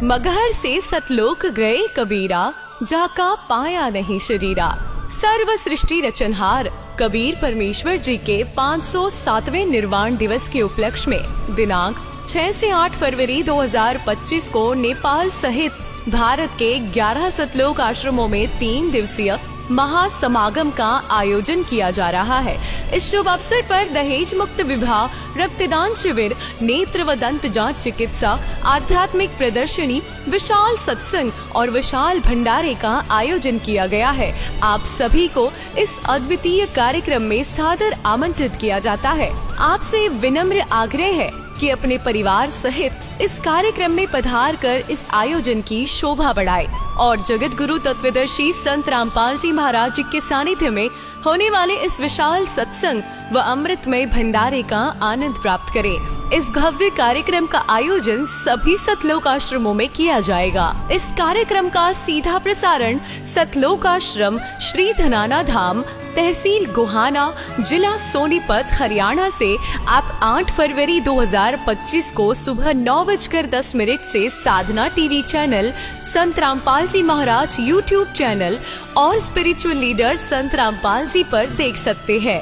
मगहर से सतलोक गए कबीरा, जाका पाया नहीं शरीरा। सर्व सृष्टि रचनहार कबीर परमेश्वर जी के 507वें निर्वाण दिवस के उपलक्ष्य में दिनांक 6 से 8 फरवरी 2025 को नेपाल सहित भारत के 11 सतलोक आश्रमों में 3 दिवसीय महासमागम का आयोजन किया जा रहा है। इस शुभ अवसर पर दहेज मुक्त विवाह, रक्तदान शिविर, नेत्र व दंत जांच चिकित्सा, आध्यात्मिक प्रदर्शनी, विशाल सत्संग और विशाल भंडारे का आयोजन किया गया है। आप सभी को इस अद्वितीय कार्यक्रम में सादर आमंत्रित किया जाता है। आपसे विनम्र आग्रह है कि अपने परिवार सहित इस कार्यक्रम में पधार कर इस आयोजन की शोभा बढ़ाए और जगत गुरु तत्वदर्शी संत रामपाल जी महाराज जी के सानिध्य में होने वाले इस विशाल सत्संग व अमृतमय भंडारे का आनंद प्राप्त करें। इस भव्य कार्यक्रम का आयोजन सभी सतलोक आश्रमों में किया जाएगा। इस कार्यक्रम का सीधा प्रसारण सतलोक आश्रम श्री धनाना धाम, तहसील गोहाना, जिला सोनीपत, हरियाणा से आप 8 फरवरी 2025 को सुबह 9:10 से साधना टीवी चैनल, संत रामपाल जी महाराज यूट्यूब चैनल और स्पिरिचुअल लीडर संत रामपाल जी पर देख सकते हैं।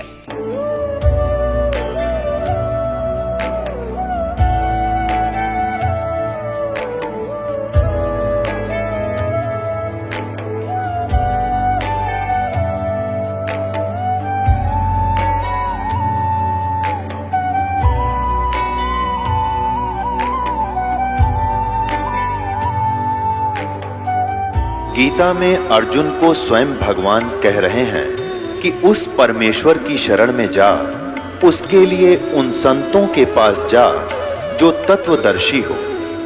गीता में अर्जुन को स्वयं भगवान कह रहे हैं कि उस परमेश्वर की शरण में जा, उसके लिए उन संतों के पास जा जो तत्वदर्शी हो।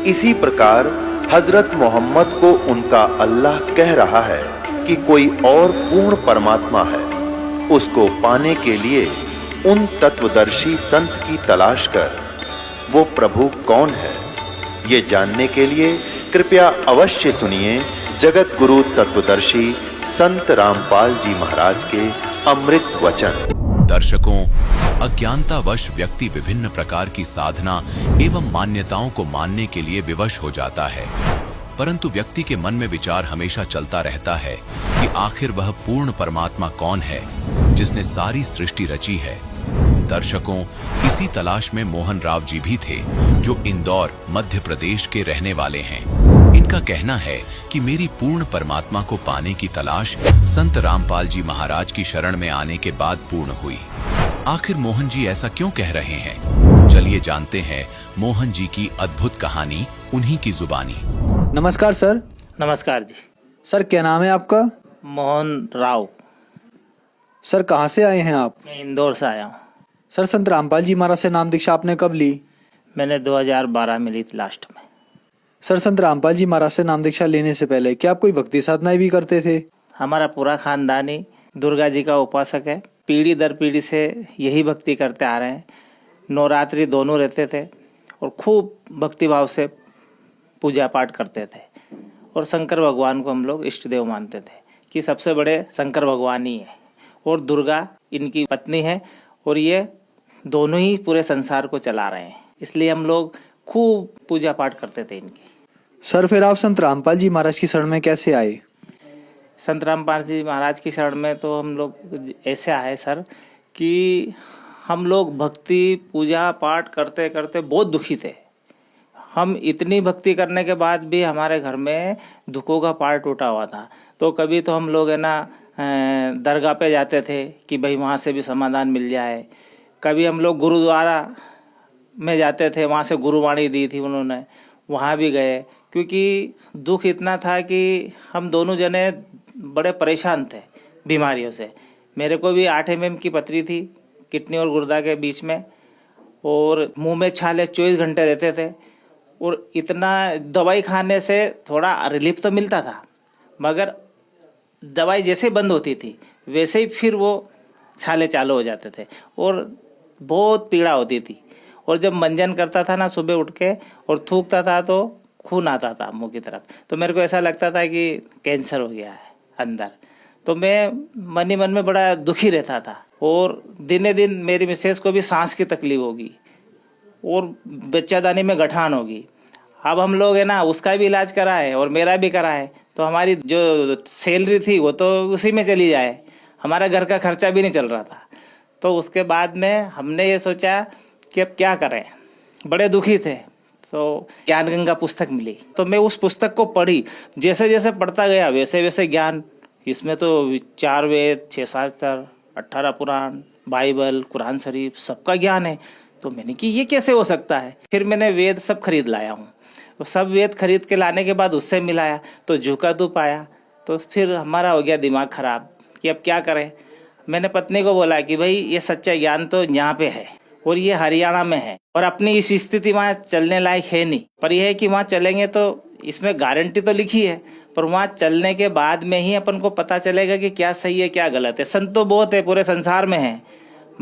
इसी प्रकार हजरत मोहम्मद को उनका अल्लाह कह रहा है कि कोई और पूर्ण परमात्मा है। उसको पाने के लिए उन तत्वदर्शी संत की तलाश कर। वो प्रभु कौन है, ये जानने के लिए कृपया अवश्य सुनिए जगत गुरु तत्वदर्शी संत रामपाल जी महाराज के अमृत वचन। दर्शकों, अज्ञानतावश व्यक्ति विभिन्न प्रकार की साधना एवं मान्यताओं को मानने के लिए विवश हो जाता है, परंतु व्यक्ति के मन में विचार हमेशा चलता रहता है कि आखिर वह पूर्ण परमात्मा कौन है जिसने सारी सृष्टि रची है। दर्शकों, इसी तलाश में मोहन राव जी भी थे, जो इंदौर, मध्य प्रदेश के रहने वाले हैं। इनका कहना है कि मेरी पूर्ण परमात्मा को पाने की तलाश संत रामपाल जी महाराज की शरण में आने के बाद पूर्ण हुई। आखिर मोहन जी ऐसा क्यों कह रहे हैं? चलिए जानते हैं मोहन जी की अद्भुत कहानी उन्हीं की जुबानी। नमस्कार सर। नमस्कार जी। सर, क्या नाम है आपका? मोहन राव। सर, कहाँ से आए हैं आप? मैं इंदौर से आया हूँ। सर, संत रामपाल जी महाराज से नाम दीक्षा आपने कब ली? मैंने 2012 में ली थी, लास्ट में। सर, संत रामपाल जी महाराज से नाम दीक्षा लेने से पहले क्या आप कोई भक्ति साधनाएं भी करते थे? हमारा पूरा खानदान ही दुर्गा जी का उपासक है। पीढ़ी दर पीढ़ी से यही भक्ति करते आ रहे हैं। नवरात्रि दोनों रहते थे और खूब भक्ति भाव से पूजा पाठ करते थे। और शंकर भगवान को हम लोग इष्ट देव मानते थे कि सबसे बड़े शंकर भगवान ही है और दुर्गा इनकी पत्नी है और ये दोनों ही पूरे संसार को चला रहे हैं। इसलिए हम लोग खूब पूजा पाठ करते थे इनकी। सर, फिर आप संत रामपाल जी महाराज की शरण में कैसे आए? संत रामपाल जी महाराज की शरण में तो हम लोग ऐसे आए सर कि हम लोग भक्ति पूजा पाठ करते करते बहुत दुखी थे। हम इतनी भक्ति करने के बाद भी हमारे घर में दुखों का पार टूटा हुआ था। तो कभी तो हम लोग है ना दरगाह पे जाते थे कि भाई वहाँ से भी समाधान मिल जाए। कभी हम लोग गुरुद्वारा में जाते थे, वहाँ से गुरुवाणी दी थी उन्होंने, वहाँ भी गए, क्योंकि दुख इतना था कि हम दोनों जने बड़े परेशान थे बीमारियों से। मेरे को भी 8 mm की पथरी थी किडनी और गुर्दा के बीच में, और मुंह में छाले 24 घंटे रहते थे। और इतना दवाई खाने से थोड़ा रिलीफ तो मिलता था, मगर दवाई जैसे बंद होती थी वैसे ही फिर वो छाले चालू हो जाते थे और बहुत पीड़ा होती थी। और जब मंजन करता था ना सुबह उठ के और थूकता था तो खून आता था मुंह की तरफ, तो मेरे को ऐसा लगता था कि कैंसर हो गया है अंदर। तो मैं मन ही मन में बड़ा दुखी रहता था। और दिने दिन मेरी मिसेस को भी सांस की तकलीफ होगी और बच्चादानी में गठान होगी। अब हम लोग है ना उसका भी इलाज कराए और मेरा भी कराए, तो हमारी जो सैलरी थी वो तो उसी में चली जाए, हमारा घर का खर्चा भी नहीं चल रहा था। तो उसके बाद में हमने ये सोचा कि अब क्या करें, बड़े दुखी थे। तो ज्ञान गंगा पुस्तक मिली, तो मैं उस पुस्तक को पढ़ी, जैसे जैसे पढ़ता गया वैसे वैसे ज्ञान, इसमें तो 4 वेद, 6 शास्त्र, 18 पुराण, बाइबल, कुरान शरीफ, सबका ज्ञान है। तो मैंने कि ये कैसे हो सकता है। फिर मैंने वेद सब खरीद लाया हूँ, तो सब वेद खरीद के लाने के बाद उससे मिलाया तो झुका तू पाया। तो फिर हमारा हो गया दिमाग खराब कि अब क्या करें। मैंने पत्नी को बोला कि भाई ये सच्चा ज्ञान तो यहाँ पे है और ये हरियाणा में है, और अपनी इस स्थिति वहाँ चलने लायक है नहीं, पर यह है कि वहाँ चलेंगे तो इसमें गारंटी तो लिखी है, पर वहाँ चलने के बाद में ही अपन को पता चलेगा कि क्या सही है क्या गलत है। संत तो बहुत है, पूरे संसार में है,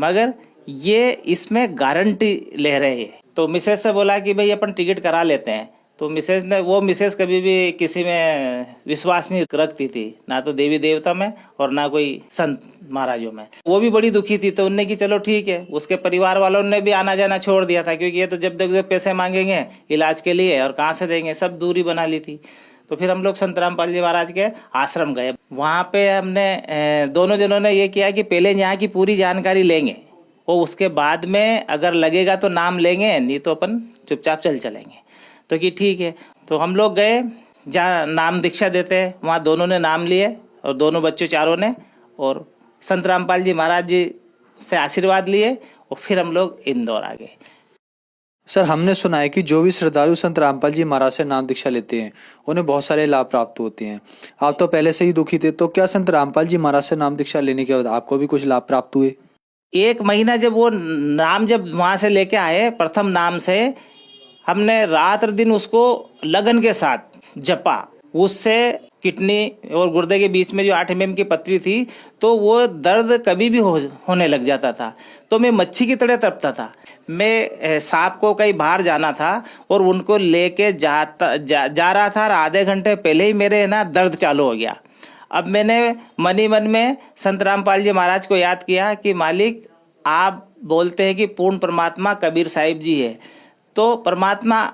मगर ये इसमें गारंटी ले रहे हैं। तो मिसेज से बोला कि भाई अपन टिकट करा लेते हैं। तो मिसेज कभी भी किसी में विश्वास नहीं रखती थी, ना तो देवी देवता में और ना कोई संत महाराजों में। वो भी बड़ी दुखी थी, तो उनने की चलो ठीक है। उसके परिवार वालों ने भी आना जाना छोड़ दिया था, क्योंकि ये तो जब तक पैसे मांगेंगे इलाज के लिए और कहाँ से देंगे, सब दूरी बना ली थी। तो फिर हम लोग संत रामपाल जी महाराज के आश्रम गए। वहाँ पे हमने दोनों जनों ने ये किया कि पहले यहाँ की पूरी जानकारी लेंगे और उसके बाद में अगर लगेगा तो नाम लेंगे, नहीं तो अपन चुपचाप चलेंगे। तो कि ठीक है। तो हम लोग गए जहाँ नाम दीक्षा देते हैं, वहाँ दोनों ने नाम लिए और दोनों बच्चों चारों ने, और संत रामपाल जी महाराज जी से आशीर्वाद लिए और फिर हम लोग इंदौर आ गए। सर, हमने सुना है कि जो भी श्रद्धालु संत रामपाल जी महाराज से नाम दीक्षा लेते हैं उन्हें बहुत सारे लाभ प्राप्त होते हैं। आप तो पहले से ही दुखी थे, तो क्या संत रामपाल जी महाराज से नाम दीक्षा लेने के बाद आपको भी कुछ लाभ प्राप्त हुए? 1 महीना जब वो नाम जब वहाँ से लेके आए, प्रथम नाम से हमने रात दिन उसको लगन के साथ जपा। उससे किडनी और गुर्दे के बीच में जो 8 mm की पथरी थी, तो वो दर्द कभी भी होने लग जाता था। तो मैं मच्छी की तरह तड़पता था। मैं सांप को कहीं बाहर जाना था और उनको लेके जा रहा था, और आधे घंटे पहले ही मेरे ना दर्द चालू हो गया। अब मैंने मन ही मन में संत रामपाल जी महाराज को याद किया कि मालिक, आप बोलते हैं कि पूर्ण परमात्मा कबीर साहिब जी है, तो परमात्मा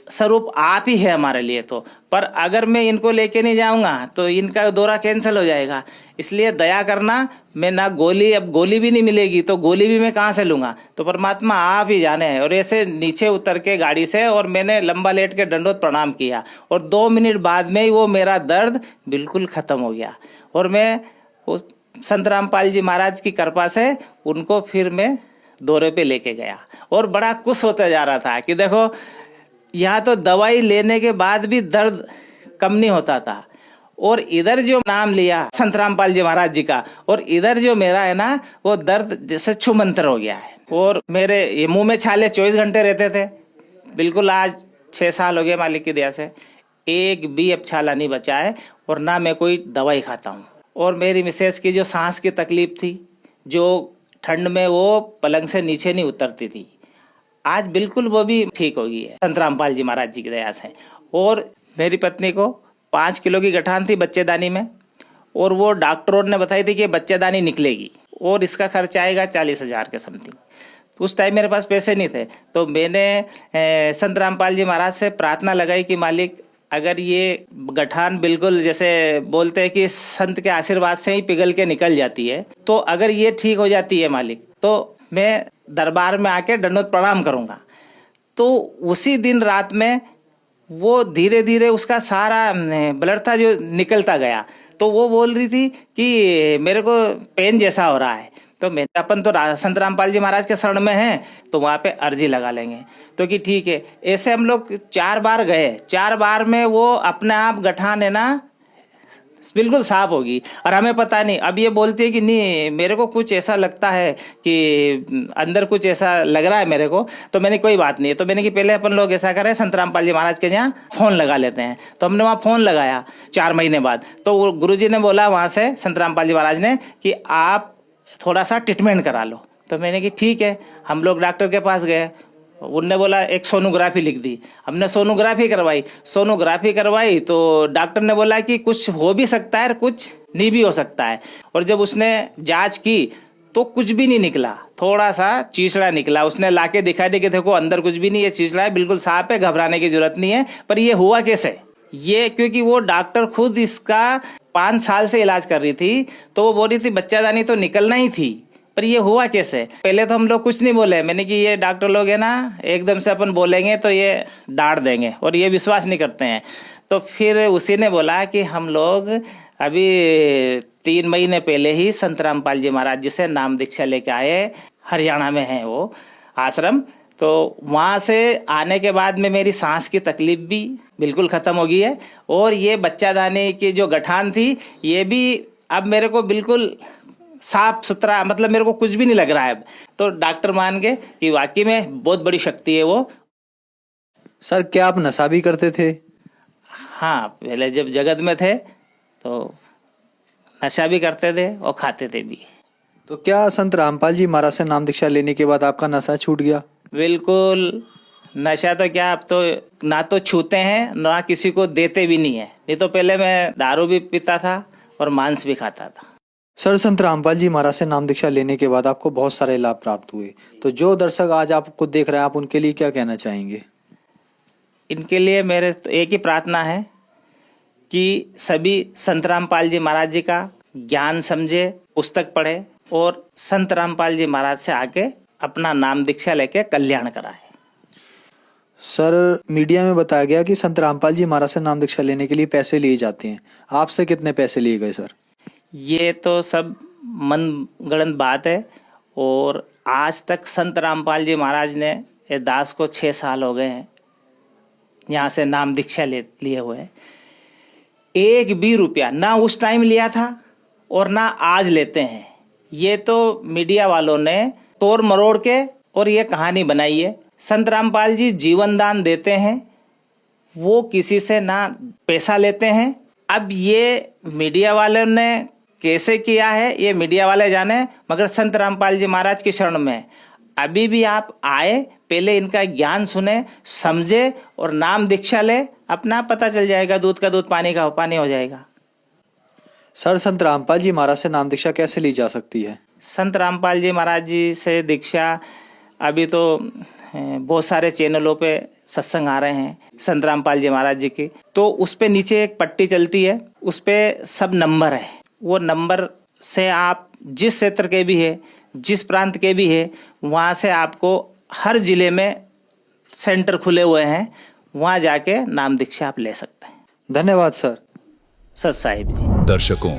स्वरूप आप ही है हमारे लिए। तो पर अगर मैं इनको लेके नहीं जाऊंगा तो इनका दौरा कैंसिल हो जाएगा, इसलिए दया करना। मैं ना गोली, अब गोली भी नहीं मिलेगी तो गोली भी मैं कहाँ से लूँगा, तो परमात्मा आप ही जाने हैं। और ऐसे नीचे उतर के गाड़ी से और मैंने लंबा लेट के दंडवत प्रणाम किया, और 2 मिनट बाद में ही वो मेरा दर्द बिल्कुल ख़त्म हो गया। और मैं संत रामपाल जी महाराज की कृपा से उनको फिर मैं दौरे पे लेके गया, और बड़ा खुश होता जा रहा था कि देखो यहाँ तो दवाई लेने के बाद भी दर्द कम नहीं होता था, और इधर जो नाम लिया संत रामपाल जी महाराज जी का, और इधर जो मेरा है ना, वो दर्द जैसे छूमंतर हो गया है। और मेरे ये मुंह में छाले 24 घंटे रहते थे, बिल्कुल आज 6 साल हो गए मालिक की दया से, एक भी अब छाला नहीं बचा है, और ना मैं कोई दवाई खाता हूँ। और मेरी मिसेस की जो सांस की तकलीफ थी, जो ठंड में वो पलंग से नीचे नहीं उतरती थी, आज बिल्कुल वो भी ठीक हो गई है संत रामपाल जी महाराज जी की दया से। और मेरी पत्नी को 5 किलो की गठान थी बच्चेदानी में, और वो डॉक्टरों ने बताई थी कि बच्चेदानी निकलेगी और इसका खर्च आएगा 40,000 के समथिंग। तो उस टाइम मेरे पास पैसे नहीं थे, तो मैंने संत रामपाल जी महाराज से प्रार्थना लगाई कि मालिक, अगर ये गठान बिल्कुल जैसे बोलते हैं कि संत के आशीर्वाद से ही पिघल के निकल जाती है, तो अगर ये ठीक हो जाती है मालिक, तो मैं दरबार में आके दंडवत प्रणाम करूँगा। तो उसी दिन रात में वो धीरे धीरे उसका सारा ब्लड था जो निकलता गया। तो वो बोल रही थी कि मेरे को पेन जैसा हो रहा है, तो मैं अपन तो संत रामपाल जी महाराज के शरण में हैं, तो वहाँ पे अर्जी लगा लेंगे। तो कि ठीक है। ऐसे हम लोग 4 बार गए, 4 बार में वो अपने आप गठान है ना बिल्कुल साफ होगी, और हमें पता नहीं। अब ये बोलती है कि नहीं, मेरे को कुछ ऐसा लगता है कि अंदर कुछ ऐसा लग रहा है मेरे को। तो मैंने कोई बात नहीं है, तो मैंने कि पहले अपन लोग ऐसा करें, संत रामपाल जी महाराज के यहाँ फ़ोन लगा लेते हैं। तो हमने वहाँ फ़ोन लगाया 4 महीने बाद। तो गुरुजी ने बोला वहाँ से संत रामपाल जी महाराज ने कि आप थोड़ा सा ट्रीटमेंट करा लो। तो मैंने कि ठीक है। हम लोग डॉक्टर के पास गए, उनने बोला एक सोनोग्राफी लिख दी। हमने सोनोग्राफी करवाई तो डॉक्टर ने बोला कि कुछ हो भी सकता है और कुछ नहीं भी हो सकता है। और जब उसने जांच की तो कुछ भी नहीं निकला। थोड़ा सा चीचड़ा निकला। उसने लाके दिखा दी कि देखो अंदर कुछ भी नहीं है, चीचड़ा है, बिल्कुल साफ है, घबराने की जरूरत नहीं है। पर ये हुआ कैसे? ये क्योंकि वो डॉक्टर खुद इसका 5 साल से इलाज कर रही थी, तो वो बोल रही थी बच्चादानी तो निकलना ही थी। पर ये हुआ कैसे? पहले तो हम लोग कुछ नहीं बोले। मैंने कि ये डॉक्टर लोग है ना, एकदम से अपन बोलेंगे तो ये डांट देंगे और ये विश्वास नहीं करते हैं। तो फिर उसी ने बोला कि हम लोग अभी 3 महीने पहले ही संत रामपाल जी महाराज जी से नाम दीक्षा लेके आए। हरियाणा में है वो आश्रम। तो वहाँ से आने के बाद में मेरी सांस की तकलीफ भी बिल्कुल ख़त्म हो गई है, और ये बच्चादानी की जो गठान थी ये भी अब मेरे को बिल्कुल साफ सुथरा, मतलब मेरे को कुछ भी नहीं लग रहा है अब। तो डॉक्टर मान गए कि वाकई में बहुत बड़ी शक्ति है वो। सर क्या आप नशा भी करते थे? हाँ, पहले जब जगत में थे तो नशा भी करते थे और खाते थे भी। तो क्या संत रामपाल जी महाराज से नाम दीक्षा लेने के बाद आपका नशा छूट गया? बिल्कुल। नशा तो क्या, अब तो ना तो छूते हैं ना किसी को देते भी नहीं है। नहीं तो पहले मैं दारू भी पीता था और मांस भी खाता था। सर संत रामपाल जी महाराज से नाम दीक्षा लेने के बाद आपको बहुत सारे लाभ प्राप्त हुए, तो जो दर्शक आज आपको देख रहे हैं आप उनके लिए क्या कहना चाहेंगे? इनके लिए मेरे तो एक ही प्रार्थना है कि सभी संत रामपाल जी महाराज जी का ज्ञान समझे, पुस्तक पढ़े और संत रामपाल जी महाराज से आके अपना नाम दीक्षा लेके कल्याण कराए। सर मीडिया में बताया गया कि संत रामपाल जी महाराज से नाम दीक्षा लेने के लिए पैसे लिए जाते हैं, आपसे कितने पैसे लिए गए सर? ये तो सब मनगढ़ंत बात है, और आज तक संत रामपाल जी महाराज ने, ये दास को 6 साल हो गए हैं यहाँ से नाम दीक्षा लिए हुए हैं। 1 भी रुपया ना उस टाइम लिया था और ना आज लेते हैं। ये तो मीडिया वालों ने तोड़ मरोड़ के और ये कहानी बनाई है। संत रामपाल जी जीवन दान देते हैं, वो किसी से ना पैसा लेते हैं। अब ये मीडिया वालों ने कैसे किया है ये मीडिया वाले जाने, मगर संत रामपाल जी महाराज की शरण में अभी भी आप आए, पहले इनका ज्ञान सुने, समझे और नाम दीक्षा ले, अपना पता चल जाएगा। दूध का दूध, पानी का पानी हो जाएगा। सर संत रामपाल जी महाराज से नाम दीक्षा कैसे ली जा सकती है? संत रामपाल जी महाराज जी से दीक्षा अभी तो बहुत सारे चैनलों पे सत्संग आ रहे हैं संत रामपाल जी महाराज जी की। तो उस पे नीचे एक पट्टी चलती है, उस पे सब नंबर है। वो नंबर से आप जिस क्षेत्र के भी है, जिस प्रांत के भी है, वहाँ से आपको हर जिले में सेंटर खुले हुए हैं, वहाँ जाके नाम दीक्षा आप ले सकते हैं। धन्यवाद सर। सत साहिब जी। दर्शकों,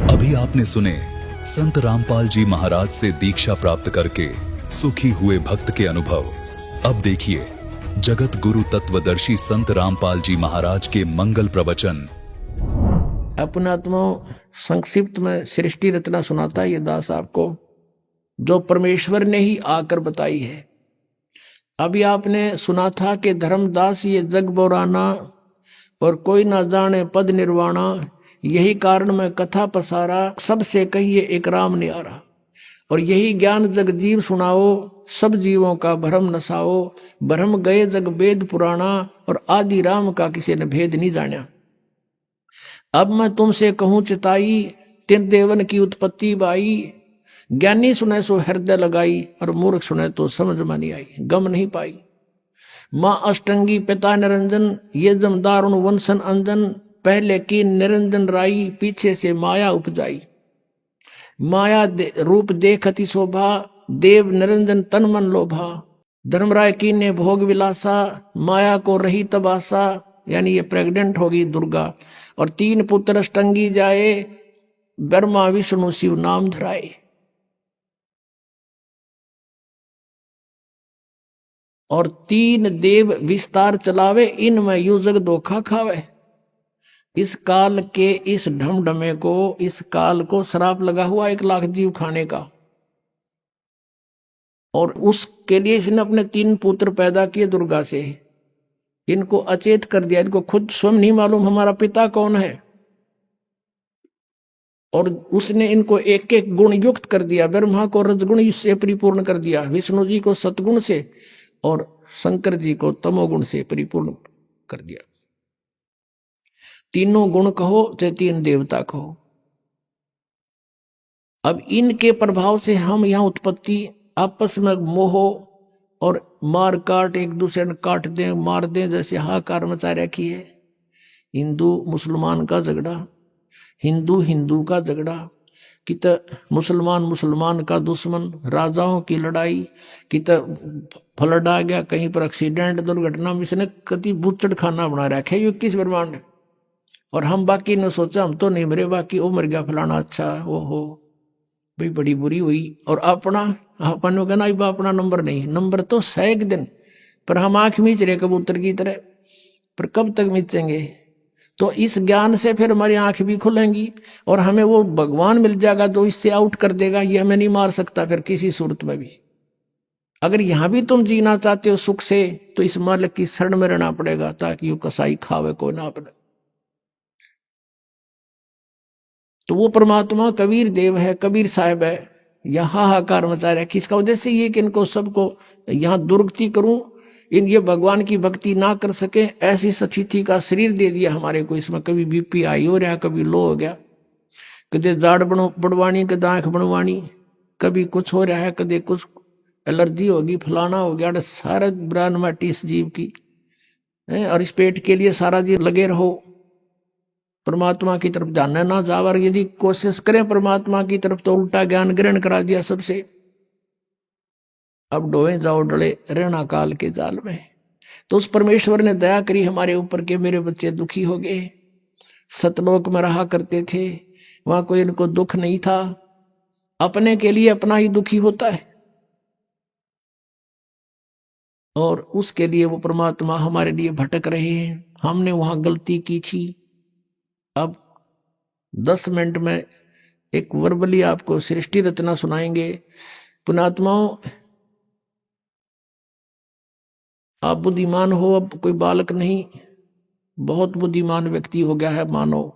अभी आपने सुने संत रामपाल जी महाराज से दीक्षा प्राप्त करके सुखी हुए भक्त के अनुभव। अब देखिए जगत गुरु तत्वदर्शी संत रामपाल जी महाराज के मंगल प्रवचन। अपनात्मा संक्षिप्त में सृष्टि रचना सुनाता है ये दास आपको, जो परमेश्वर ने ही आकर बताई है। अभी आपने सुना था कि धर्मदास ये जग बोराना और कोई ना जाने पद निर्वाणा, यही कारण मैं कथा पसारा, सबसे कहिए एक राम न्यारा। और यही ज्ञान जग जीव सुनाओ, सब जीवों का भरम नसाओ। भरम गए जग वेद पुराना, और आदि राम का किसी ने भेद नहीं जाना। अब मैं तुमसे कहूं चिताई, तिन देवन की उत्पत्ति बाई। ज्ञानी सुने सो हृदय लगाई, और मूर्ख सुने तो समझ में नहीं आई, गम नहीं पाई। माँ अष्टंगी पिता निरंजन, ये जमदार उन वंशन अंजन। पहले की निरंजन राई, पीछे से माया उपजाई। माया रूप देखती शोभा, देव निरंजन तन मन लोभा। धर्मराय की ने भोग विलासा, माया को रही तबासा। यानी ये प्रेग्नेंट होगी दुर्गा। और 3 पुत्र अष्टंगी जाए, ब्रह्मा विष्णु शिव नाम धराए। और 3 देव विस्तार चलावे, इनमें यू जग धोखा खावे। इस काल के इस ढमढमे को, इस काल को श्राप लगा हुआ 1 लाख जीव खाने का। और उसके लिए इसने अपने 3 पुत्र पैदा किए दुर्गा से। इनको अचेत कर दिया, इनको खुद स्वयं नहीं मालूम हमारा पिता कौन है। और उसने इनको एक एक गुण युक्त कर दिया। ब्रह्मा को रजगुण से परिपूर्ण कर दिया, विष्णु जी को सतगुण से, और शंकर जी को तमोगुण से परिपूर्ण कर दिया। तीनों गुण कहो चाहे 3 देवता कहो। अब इनके प्रभाव से हम यहाँ उत्पत्ति आपस में मोह और मार काट, एक दूसरे ने काट दें मार दें जैसे हाहाकार मचा रखी है। हिंदू मुसलमान का झगड़ा, हिंदू हिंदू का झगड़ा, कित मुसलमान मुसलमान का दुश्मन, राजाओं की लड़ाई, कित फ्लड आ गया, कहीं पर एक्सीडेंट दुर्घटना में इसने कति बुचड़ खाना बना रखा है 21 ब्रह्मांड। और हम बाकी ने सोचा हम तो नहीं मरे, बाकी वो मर गया फलाना, अच्छा वो हो भाई बड़ी बुरी हुई। और अपना अपन कहना अपना नंबर नहीं, नंबर तो 100 दिन, पर हम आंख मीच रहे कबूतर की तरह, पर कब तक मीचेंगे। तो इस ज्ञान से फिर हमारी आंख भी खुलेंगी और हमें वो भगवान मिल जाएगा जो इससे आउट कर देगा, ये हमें नहीं मार सकता फिर किसी सूरत में भी। अगर यहां भी तुम जीना चाहते हो सुख से तो इस मालिक की शरण में रहना पड़ेगा, ताकि वो कसाई खावे को ना पड़े। तो वो परमात्मा कबीर देव है, कबीर साहब है, यहाँ हाहाकार मचा रहा है। किसका उद्देश्य ये कि इनको सबको यहाँ दुर्गति करूं, इन ये भगवान की भक्ति ना कर सके, ऐसी स्थिति का शरीर दे दिया हमारे को। इसमें कभी बीपी हाई हो रहा, कभी लो हो गया, कदे जाड़ बढ़वानी, कदे आंख बढ़वानी, कभी कुछ हो रहा है, कदे कुछ एलर्जी होगी, फलाना हो गया। सारा ब्रान माटी इस जीव की है, और इस पेट के लिए सारा जीव लगे रहो, परमात्मा की तरफ जानना ना जाओ। और यदि कोशिश करें परमात्मा की तरफ तो उल्टा ज्ञान ग्रहण करा दिया सबसे। अब डोए जाओ डले रहना काल के जाल में। तो उस परमेश्वर ने दया करी हमारे ऊपर के मेरे बच्चे दुखी हो गए। सतलोक में रहा करते थे, वहां कोई इनको दुख नहीं था। अपने के लिए अपना ही दुखी होता है, और उसके लिए वो परमात्मा हमारे लिए भटक रहे हैं। हमने वहां गलती की थी। अब 10 मिनट में एक वर्बली आपको सृष्टि रचना सुनाएंगे। पुणात्माओं, आप बुद्धिमान हो, अब कोई बालक नहीं, बहुत बुद्धिमान व्यक्ति हो गया है मानव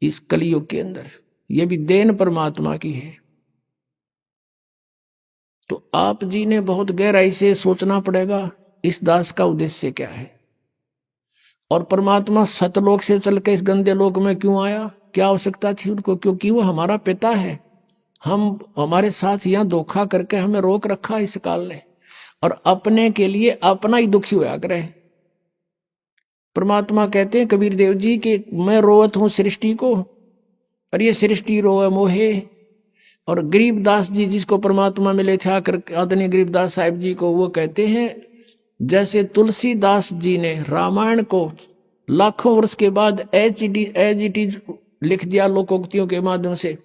इस कलयुग के अंदर। यह भी देन परमात्मा की है। तो आप जी ने बहुत गहराई से सोचना पड़ेगा इस दास का उद्देश्य क्या है, और परमात्मा सतलोक से चल के इस गंदे लोक में क्यों आया, क्या आवश्यकता थी उनको, क्योंकि वो हमारा पिता है। हम हमारे साथ यहाँ धोखा करके हमें रोक रखा इस काल ने, और अपने के लिए अपना ही दुखी होया करे। परमात्मा कहते हैं कबीर देव जी कि मैं रोवत हूं सृष्टि को, और ये सृष्टि रोए मोहे। और गरीबदास जी जिसको परमात्मा मिले थे आकर, आदरणीय गरीबदास साहिब जी को, वो कहते हैं जैसे तुलसीदास जी ने रामायण को लाखों वर्ष के बाद एज इट इज लिख दिया लोकोक्तियों के माध्यम से,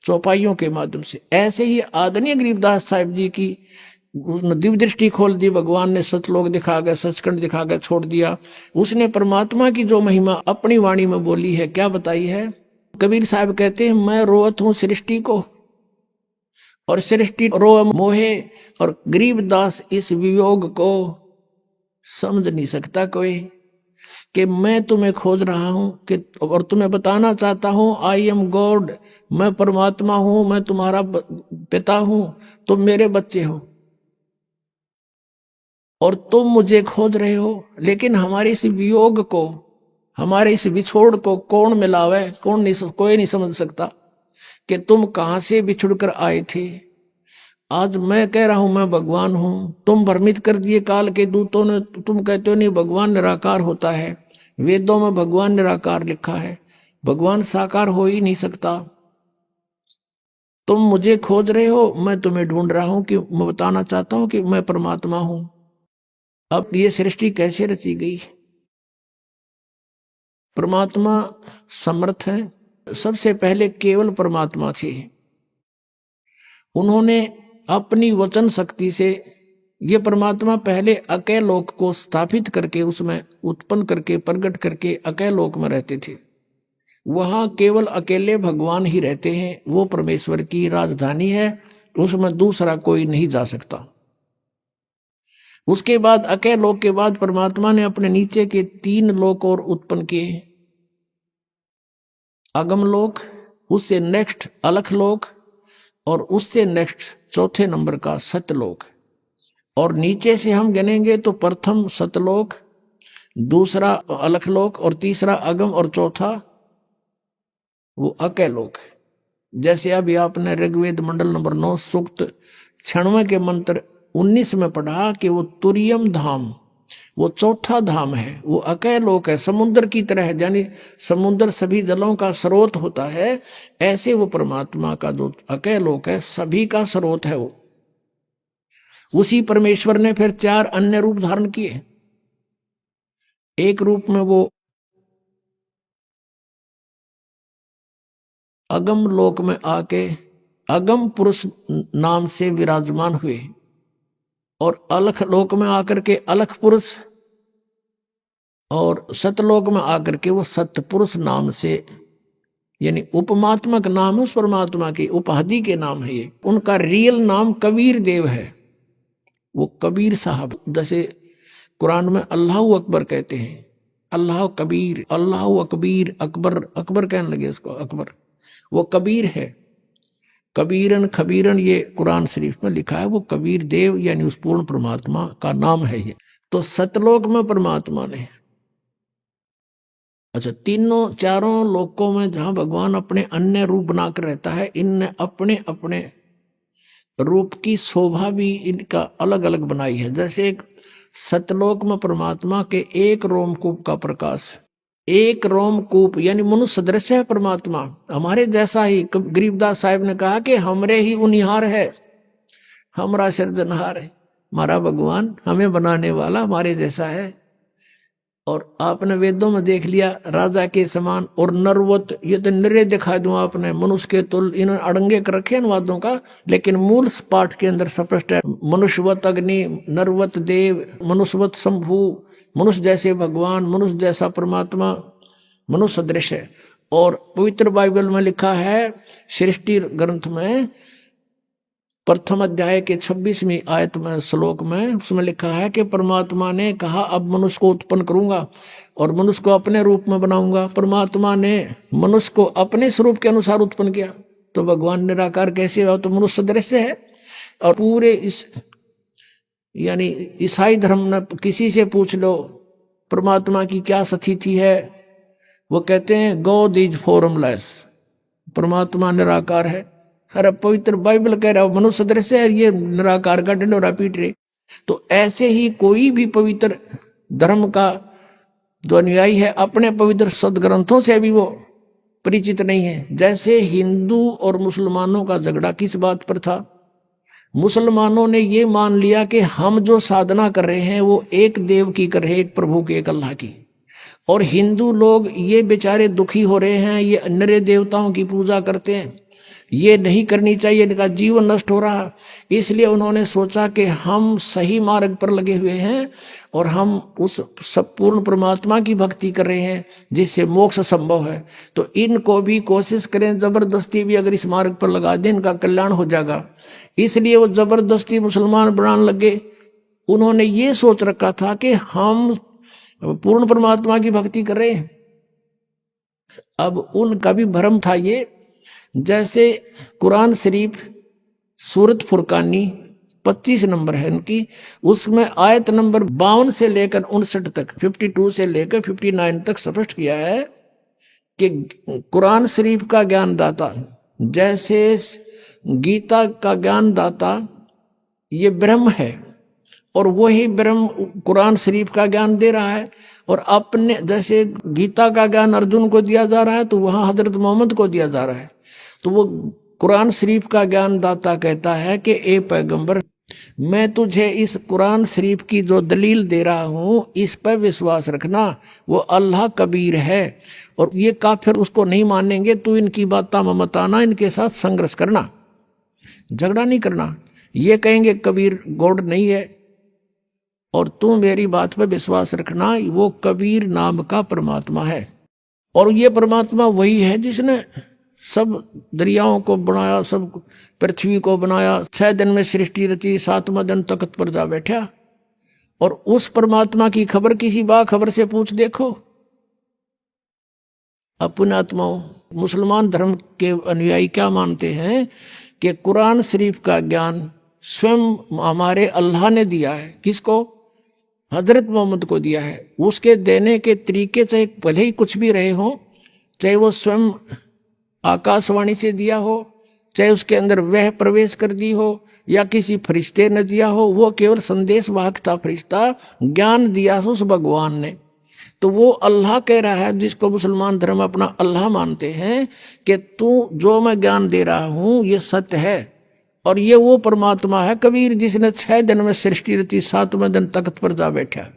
चौपाइयों के माध्यम से, ऐसे ही आदरणीय गरीबदास साहिब जी की दिव्य दृष्टि खोल दी भगवान ने। सतलोक दिखा गए, सचखंड दिखा गए, छोड़ दिया। उसने परमात्मा की जो महिमा अपनी वाणी में बोली है, क्या बताई है। कबीर साहब कहते हैं मैं रोवत हूं सृष्टि को, और सृष्टि रो मोहे। और गरीबदास इस वियोग को समझ नहीं सकता कोई, कि मैं तुम्हें खोज रहा हूं कि, और तुम्हें बताना चाहता हूं आई एम गॉड, मैं परमात्मा हूं, मैं तुम्हारा पिता हूं, तुम मेरे बच्चे हो, और तुम मुझे खोज रहे हो। लेकिन हमारे इस वियोग को, हमारे इस विछोड़ को कौन मिलावे, कोई नहीं समझ सकता कि तुम कहां से बिछुड़ कर आए थे। आज मैं कह रहा हूं मैं भगवान हूं, तुम भ्रमित कर दिए काल के दूतों ने। तुम कहते हो नहीं भगवान निराकार होता है, वेदों में भगवान निराकार लिखा है, भगवान साकार हो ही नहीं सकता। तुम मुझे खोज रहे हो, मैं तुम्हें ढूंढ रहा हूं, कि मैं बताना चाहता हूं कि मैं परमात्मा हूं। अब ये सृष्टि कैसे रची गई। परमात्मा समर्थ है। सबसे पहले केवल परमात्मा थे, उन्होंने अपनी वचन शक्ति से ये परमात्मा पहले अकेले लोक को स्थापित करके, उसमें उत्पन्न करके, प्रकट करके अकेले लोक में रहते थे। वहां केवल अकेले भगवान ही रहते हैं, वो परमेश्वर की राजधानी है, उसमें दूसरा कोई नहीं जा सकता। उसके बाद अकेले लोक के बाद परमात्मा ने अपने नीचे के 3 लोक और उत्पन्न किए। अगम लोक, उससे नेक्स्ट अलख लोक, और उससे नेक्स्ट चौथे नंबर का सतलोक। और नीचे से हम गिनेंगे तो प्रथम सतलोक, दूसरा अलखलोक, और तीसरा अगम, और चौथा वो अकेलोक। जैसे अभी आपने ऋग्वेद मंडल नंबर 9 सूक्त 96 के मंत्र 19 में पढ़ा कि वो तुरियम धाम, वो चौथा धाम है, वो अकय लोक है, समुद्र की तरह है, यानी समुद्र सभी जलों का स्रोत होता है। ऐसे वो परमात्मा का जो अकय लोक है सभी का स्रोत है। वो उसी परमेश्वर ने फिर 4 अन्य रूप धारण किए। एक रूप में वो अगम लोक में आके अगम पुरुष नाम से विराजमान हुए, और अलख लोक में आकर के अलख पुरुष, और सतलोक में आकर के वो सतपुरुष नाम से, यानी उपमात्मक नाम उस परमात्मा की, उपाधि के नाम है ये। उनका रियल नाम कबीर देव है, वो कबीर साहब। जैसे कुरान में अल्लाह अकबर कहते हैं, अल्लाह कबीर, अल्लाह अकबीर, अकबर, अकबर कहने लगे उसको अकबर, वो कबीर है। कबीरन खबीरन ये कुरान शरीफ में लिखा है, वो कबीर देव यानी उस पूर्ण परमात्मा का नाम है ये। तो सतलोक में परमात्मा ने, अच्छा, तीनों चारों लोकों में जहां भगवान अपने अन्य रूप बनाकर रहता है, इनने अपने अपने रूप की शोभा भी इनका अलग अलग बनाई है। जैसे एक सतलोक में परमात्मा के एक रोमकूप का प्रकाश, एक रोमकूप यानी मनुष्य सदृश है परमात्मा, हमारे जैसा ही। गरीबदास साहिब ने कहा कि हमरे ही उनिहार है, हमारा सृजनहार है, हमारा भगवान हमें बनाने वाला हमारे जैसा है। और आपने वेदों में देख लिया राजा के समान और नरवत, ये तो निरे दिखा दूं आपने, मनुष्य के तुल, इन्होंने अड़ंगे कर रखे इन वादों का, लेकिन मूल पाठ के अंदर स्पष्ट है, मनुष्यवत अग्नि, नरवत देव, मनुष्यवत शंभु, मनुष्य जैसे भगवान, मनुष्य जैसा परमात्मा, मनुष्य सदृश है। और पवित्र बाइबल में लिखा है, सृष्टि ग्रंथ में प्रथम अध्याय के 26वीं आयत में श्लोक में उसमें लिखा है कि परमात्मा ने कहा अब मनुष्य को उत्पन्न करूंगा और मनुष्य को अपने रूप में बनाऊंगा। परमात्मा ने मनुष्य को अपने स्वरूप के अनुसार उत्पन्न किया, तो भगवान निराकार कैसे हुआ? तो मनुष्य सदृश्य है। और पूरे इस यानी ईसाई धर्म में किसी से पूछ लो परमात्मा की क्या स्थिति है, वो कहते हैं गॉड इज फॉर्मलेस, परमात्मा निराकार है। अरे पवित्र बाइबल कह रहा है मनुष्य सदृश है, ये निराकार का ढिंढोरा पीट रहे। तो ऐसे ही कोई भी पवित्र धर्म का जो अनुयायी है अपने पवित्र सदग्रंथों से भी वो परिचित नहीं है। जैसे हिंदू और मुसलमानों का झगड़ा किस बात पर था? मुसलमानों ने ये मान लिया कि हम जो साधना कर रहे हैं वो एक देव की कर रहे हैं, एक प्रभु की, एक अल्लाह की। और हिंदू लोग ये बेचारे दुखी हो रहे हैं, ये अन्य देवताओं की पूजा करते हैं, ये नहीं करनी चाहिए, इनका जीवन नष्ट हो रहा। इसलिए उन्होंने सोचा कि हम सही मार्ग पर लगे हुए हैं और हम उस सब पूर्ण परमात्मा की भक्ति कर रहे हैं जिससे मोक्ष संभव है। तो इनको भी कोशिश करें, जबरदस्ती भी अगर इस मार्ग पर लगा दें इनका कल्याण हो जाएगा। इसलिए वो जबरदस्ती मुसलमान बनाने लगे। उन्होंने ये सोच रखा था कि हम पूर्ण परमात्मा की भक्ति कर रहे हैं। अब उनका भी भ्रम था ये। जैसे कुरान शरीफ सूरत फुरकानी 25 नंबर है उनकी, उसमें आयत नंबर 52 से लेकर 59 तक, 52 से लेकर 59 तक स्पष्ट किया है कि कुरान शरीफ का ज्ञान दाता, जैसे गीता का ज्ञान दाता ये ब्रह्म है और वही ब्रह्म कुरान शरीफ का ज्ञान दे रहा है। और अपने जैसे गीता का ज्ञान अर्जुन को दिया जा रहा है तो वहां हजरत मोहम्मद को दिया जा रहा है। तो वो कुरान शरीफ का ज्ञान दाता कहता है कि ए पैगंबर, मैं तुझे इस कुरान शरीफ की जो दलील दे रहा हूं इस पर विश्वास रखना, वो अल्लाह कबीर है। और ये काफिर उसको नहीं मानेंगे, तू इनकी बातों में मत आना, इनके साथ संघर्ष करना, झगड़ा नहीं करना। ये कहेंगे कबीर गॉड नहीं है और तू मेरी बात पर विश्वास रखना, वो कबीर नाम का परमात्मा है। और ये परमात्मा वही है जिसने सब दरियाओं को बनाया, सब पृथ्वी को बनाया, 6 दिन में सृष्टि रची, 7वां दिन तख्त पर जा बैठा। और उस परमात्मा की खबर किसी बाखबर से पूछ देखो। अपने आत्माओं, मुसलमान धर्म के अनुयायी क्या मानते हैं कि कुरान शरीफ का ज्ञान स्वयं हमारे अल्लाह ने दिया है। किसको? हजरत मोहम्मद को दिया है। उसके देने के तरीके चाहे भले ही कुछ भी रहे हों, चाहे वो स्वयं आकाशवाणी से दिया हो, चाहे उसके अंदर वह प्रवेश कर दी हो या किसी फरिश्ते ने दिया हो, वो केवल संदेश वाहक था फरिश्ता, ज्ञान दिया उस भगवान ने। तो वो अल्लाह कह रहा है, जिसको मुसलमान धर्म अपना अल्लाह मानते हैं, कि तू जो मैं ज्ञान दे रहा हूं ये सत्य है। और ये वो परमात्मा है कबीर जिसने 6 दिन में सृष्टि रची, 7वें दिन तख्त पर जा बैठा।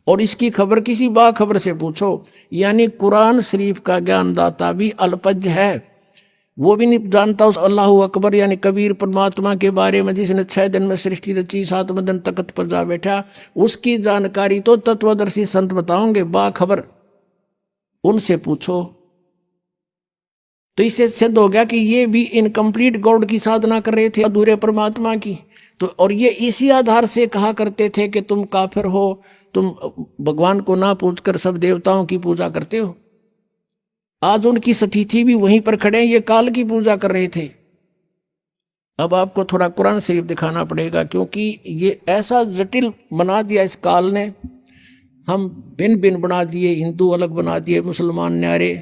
और इसकी खबर किसी बाखबर से पूछो, यानी कुरान शरीफ का ज्ञानदाता भी अल्पज्ञ है, वो भी नहीं जानता उस अल्लाह अकबर यानी कबीर परमात्मा के बारे में जिसने 6 दिन में सृष्टि रची, 7वें दिन तख्त पर जा बैठा। उसकी जानकारी तो तत्वदर्शी संत बताओगे, बाखबर, उनसे पूछो। तो इससे सिद्ध हो गया कि ये भी इनकम्प्लीट गॉड की साधना कर रहे थे, अधूरे परमात्मा की। तो और ये इसी आधार से कहा करते थे कि तुम काफिर हो, तुम भगवान को ना पूछकर सब देवताओं की पूजा करते हो। आज उनकी सतीथि भी वहीं पर खड़े हैं, ये काल की पूजा कर रहे थे। अब आपको थोड़ा कुरान शरीफ दिखाना पड़ेगा, क्योंकि ये ऐसा जटिल बना दिया इस काल ने। हम भिन्न भिन्न बना दिए, हिंदू अलग बना दिए, मुसलमान न्यारे,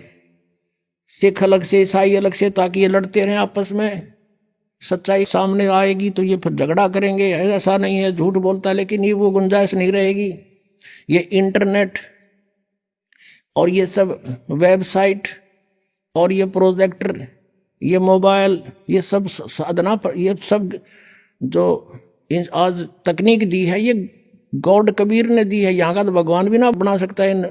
सिख अलग से, ईसाई अलग से, ताकि ये लड़ते रहें आपस में। सच्चाई सामने आएगी तो ये फिर झगड़ा करेंगे, ऐसा नहीं है, झूठ बोलता है, लेकिन ये वो गुंजाइश नहीं रहेगी। ये इंटरनेट और ये सब वेबसाइट और ये प्रोजेक्टर, ये मोबाइल, ये सब साधना पर, ये सब जो आज तकनीक दी है, ये गॉड कबीर ने दी है। यहाँ का तो भगवान भी ना बना सकता है इन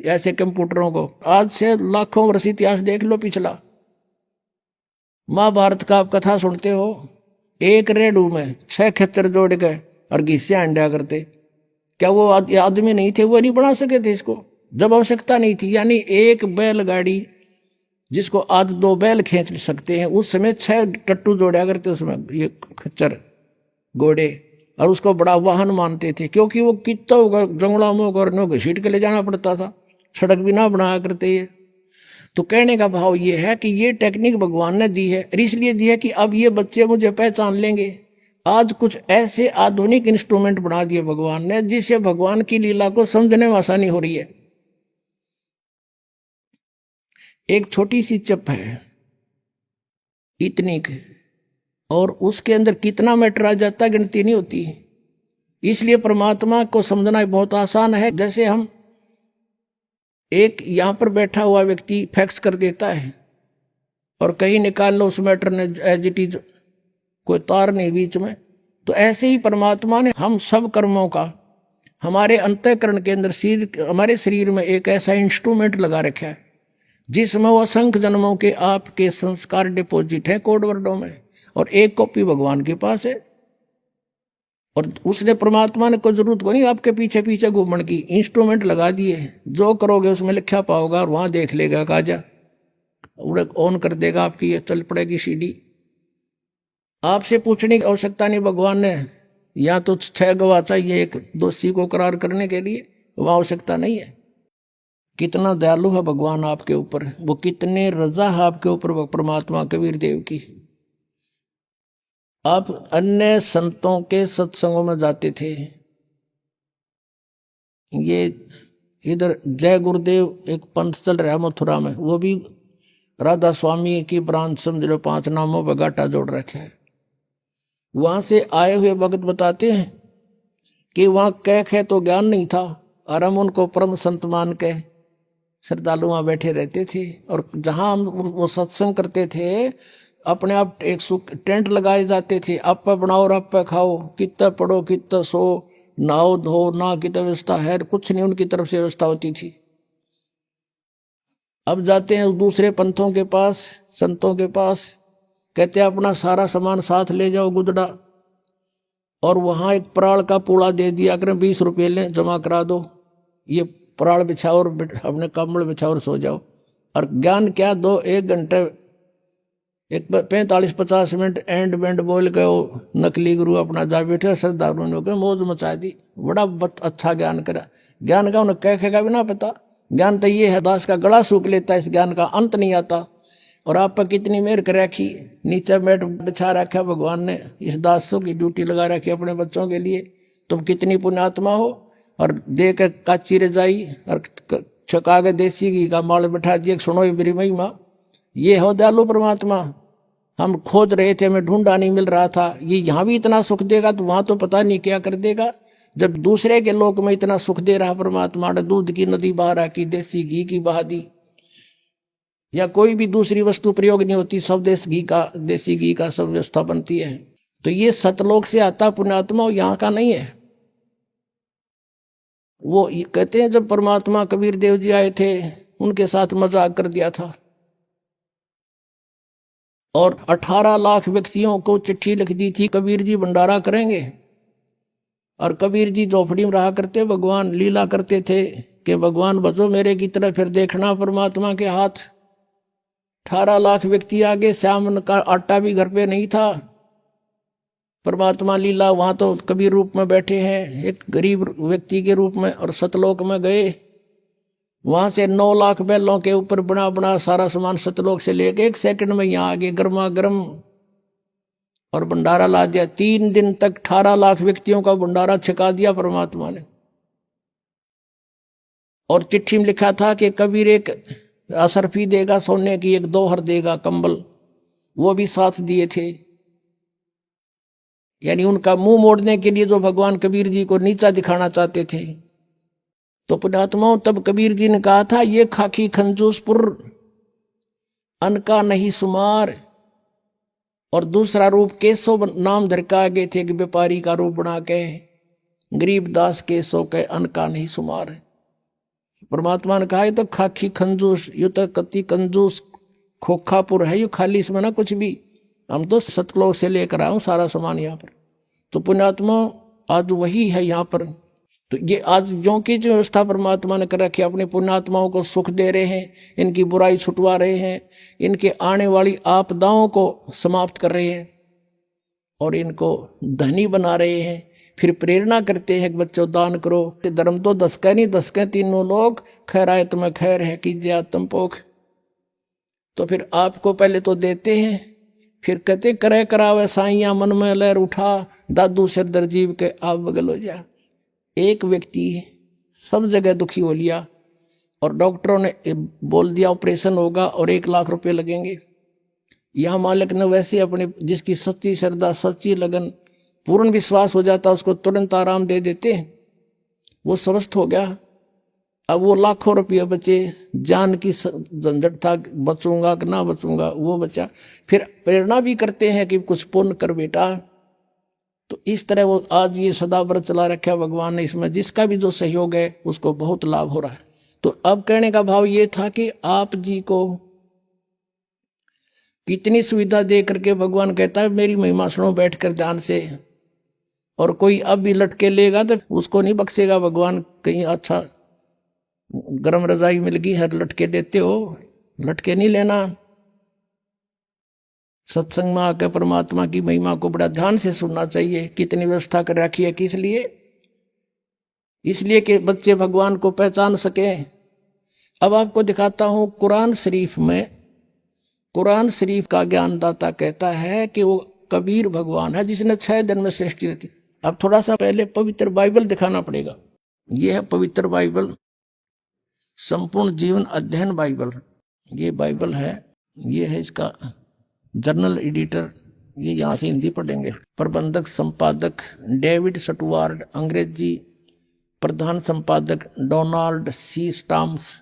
ऐसे कंप्यूटरों को। आज से लाखों वर्ष इतिहास देख लो पिछला। महाभारत का आप कथा सुनते हो, एक रेडू में 6 खच्चर जोड़ के और घिस्से अंडा करते। क्या वो आदमी नहीं थे, वो नहीं बना सके थे इसको, जब आवश्यकता नहीं थी। यानी एक बैलगाड़ी जिसको आज 2 बैल खींच सकते हैं, उस समय 6 टट्टू जोड़ा करते उसमें, ये खच्चर घोड़े, और उसको बड़ा वाहन मानते थे, क्योंकि वो कितना होगा जंगलों में घसीट के ले जाना पड़ता था, सड़क भी ना बनाया करते ये। तो कहने का भाव ये है कि ये टेक्निक भगवान ने दी है, इसलिए दी है कि अब ये बच्चे मुझे पहचान लेंगे। आज कुछ ऐसे आधुनिक इंस्ट्रूमेंट बना दिए भगवान ने, जिससे भगवान की लीला को समझने में आसानी हो रही है। एक छोटी सी चिप है इतनी की, और उसके अंदर कितना मैटर आ जाता है गिनती नहीं होती। इसलिए परमात्मा को समझना बहुत आसान है। जैसे हम एक यहां पर बैठा हुआ व्यक्ति फैक्स कर देता है और कहीं निकाल लो, उस मैटर ने एज इट इज, कोई तार नहीं बीच में। तो ऐसे ही परमात्मा ने हम सब कर्मों का हमारे अंतःकरण के अंदर, हमारे शरीर में एक ऐसा इंस्ट्रूमेंट लगा रखा है जिसमें वो असंख्य जन्मों के आपके संस्कार डिपॉजिट है कोड वर्डों में, और एक कॉपी भगवान के पास है। और उसने, परमात्मा ने कोई जरूरत को नहीं आपके पीछे पीछे घूमने की, इंस्ट्रूमेंट लगा दिए, जो करोगे उसमें लिखा पाओगा, और वहां देख लेगा, काजा ऑन कर देगा आपकी, ये चल पड़ेगी सीडी। आपसे पूछने की आवश्यकता नहीं भगवान ने, या तो 6 गवाह चाहिए एक दोषी को करार करने के लिए, वह आवश्यकता नहीं है। कितना दयालु है भगवान आपके ऊपर, वो कितने रजा है आपके ऊपर, वो परमात्मा कबीर देव की। आप अन्य संतों के सत्संगों में जाते थे, ये इधर जय गुरुदेव एक पंथ चल रहा है मथुरा में, वो भी राधा स्वामी की ब्रांच समझ लो, 5 नामों पर गाटा जोड़ रखे है। वहां से आए हुए भगत बताते हैं कि वहां कह तो ज्ञान नहीं था, और हम उनको परम संत मान के श्रद्धालु वहां बैठे रहते थे। और जहां हम वो सत्संग करते थे, अपने आप एक टेंट लगाए जाते थे, आप पे बनाओ और आप पे खाओ, कितना पढ़ो कितना सो, नहाओ धो, ना कितना व्यवस्था है, कुछ नहीं उनकी तरफ से व्यवस्था होती थी। अब जाते हैं दूसरे पंथों के पास, संतों के पास, कहते हैं अपना सारा सामान साथ ले जाओ गुदड़ा, और वहां एक पराल का पूड़ा दे दिया करें, 20 रुपये लें, जमा करा दो, ये पराल बिछाओ और अपने कम्बल बिछाओ और सो जाओ। और ज्ञान क्या दो, 1 घंटे, एक 45-50 मिनट एंड बैंड बोल के वो नकली गुरु अपना जा बैठे, श्रद्धालुओं ने मौज मचा दी, बड़ा अच्छा ज्ञान करा। ज्ञान का उन्हें कह भी ना पता, ज्ञान तो ये है दास का गला सूख लेता है, इस ज्ञान का अंत नहीं आता। और आप पर कितनी मेहर कर रखी, नीचे बैठ बिछा रखा भगवान ने, इस दासों की ड्यूटी लगा रखी अपने बच्चों के लिए। तुम कितनी पुण्यात्मा हो, और दे कर काची रजाई और छका के देसी घी का माल बैठा दिए, सुनो ये मेरी महिमा, ये हो दयालु परमात्मा, हम खोज रहे थे, हमें ढूंढा नहीं मिल रहा था, ये यहाँ भी इतना सुख देगा तो वहां तो पता नहीं क्या कर देगा। जब दूसरे के लोक में इतना सुख दे रहा परमात्मा ने, दूध की नदी बहा की, देसी घी की बहा दी, या कोई भी दूसरी वस्तु प्रयोग नहीं होती, सब देसी घी का सब व्यवस्था बनती है। तो ये सतलोक से आता पुण्यात्मा, यहाँ का नहीं है। वो कहते हैं जब परमात्मा कबीर देव जी आए थे, उनके साथ मजाक कर दिया था और 18 लाख व्यक्तियों को चिट्ठी लिख दी थी, कबीर जी भंडारा करेंगे। और कबीर जी झोपड़ी में रहा करते, भगवान लीला करते थे कि भगवान बचो मेरे की तरफ, फिर देखना परमात्मा के हाथ। 18 लाख व्यक्ति आगे, श्याम का आटा भी घर पे नहीं था। परमात्मा लीला, वहां तो कबीर रूप में बैठे हैं, एक गरीब व्यक्ति के रूप में, और सतलोक में गए। वहां से 9 लाख बैलों के ऊपर बना बना सारा सामान सतलोक से लेके 1 सेकंड में यहाँ आगे गर्मा गर्म, और भंडारा ला दिया। 3 दिन तक 18 लाख व्यक्तियों का भंडारा छिका दिया परमात्मा ने। और चिट्ठी में लिखा था कि कबीर एक असरफी देगा सोने की, एक दोहर देगा कंबल, वो भी साथ दिए थे। यानी उनका मुंह मोड़ने के लिए जो भगवान कबीर जी को नीचा दिखाना चाहते थे। तो पुण्यात्माओं, तब कबीर जी ने कहा था, ये खाकी खंजूसपुर अन का नहीं सुमार। और दूसरा रूप केशव नाम धर के आगे थे कि व्यापारी का रूप बना के, गरीब दास केशव के अन का नहीं सुमार। परमात्मा ने कहा ये तो खाकी खंजूस, ये तो कति कंजूस खोखापुर है, ये खाली इसमें ना कुछ भी, हम तो सतलोक से लेकर आए सारा सामान यहाँ पर। तो पुण्यात्मा आज वही है यहाँ पर। तो ये आज जो की जो व्यवस्था परमात्मा ने कर रखी है, अपने पुण्यात्माओं को सुख दे रहे हैं, इनकी बुराई छुटवा रहे हैं, इनके आने वाली आपदाओं को समाप्त कर रहे हैं और इनको धनी बना रहे हैं। फिर प्रेरणा करते हैं कि बच्चों दान करो, धर्म तो 10 का नहीं 10 के 3 लोग, खैरायत में खैर है कीजिए आत्म पोख। तो फिर आपको पहले तो देते हैं, फिर कहते करे करावे साइया मन में लहर उठा, दादू सिर दर्जीव के आप बगल हो जा। एक व्यक्ति सब जगह दुखी हो लिया और डॉक्टरों ने बोल दिया ऑपरेशन होगा और 1 लाख रुपए लगेंगे। यह मालिक ने वैसे अपने जिसकी सच्ची श्रद्धा, सच्ची लगन, पूर्ण विश्वास हो जाता, उसको तुरंत आराम दे देते। वो स्वस्थ हो गया। अब वो लाखों रुपये बचे, जान की झंझट था, बचूंगा कि ना बचूंगा, वो बचा। फिर प्रेरणा भी करते हैं कि कुछ पुण्य कर बेटा। तो इस तरह वो आज ये सदा व्रत चला रखा भगवान ने, इसमें जिसका भी जो सहयोग है उसको बहुत लाभ हो रहा है। तो अब कहने का भाव ये था कि आप जी को कितनी सुविधा दे करके भगवान कहता है मेरी महिमा सुनो बैठ कर ध्यान से। और कोई अब भी लटके लेगा तो उसको नहीं बख्शेगा भगवान। कहीं अच्छा गरम रजाई मिल गई, हर लटके देते हो, लटके नहीं लेना। सत्संग में आकर परमात्मा की महिमा को बड़ा ध्यान से सुनना चाहिए। कितनी व्यवस्था कर रखी है, किस लिए? इसलिए कि बच्चे भगवान को पहचान सके। अब आपको दिखाता हूं कुरान शरीफ में, कुरान शरीफ का ज्ञानदाता कहता है कि वो कबीर भगवान है जिसने 6 दिन में सृष्टि रची। अब थोड़ा सा पहले पवित्र बाइबल दिखाना पड़ेगा। यह है पवित्र बाइबल, संपूर्ण जीवन अध्ययन बाइबल। ये बाइबल है, ये है इसका जर्नल एडिटर, ये यहाँ से हिंदी पढ़ेंगे। प्रबंधक संपादक डेविड स्टुअर्ट, अंग्रेजी प्रधान संपादक Donald C Stams,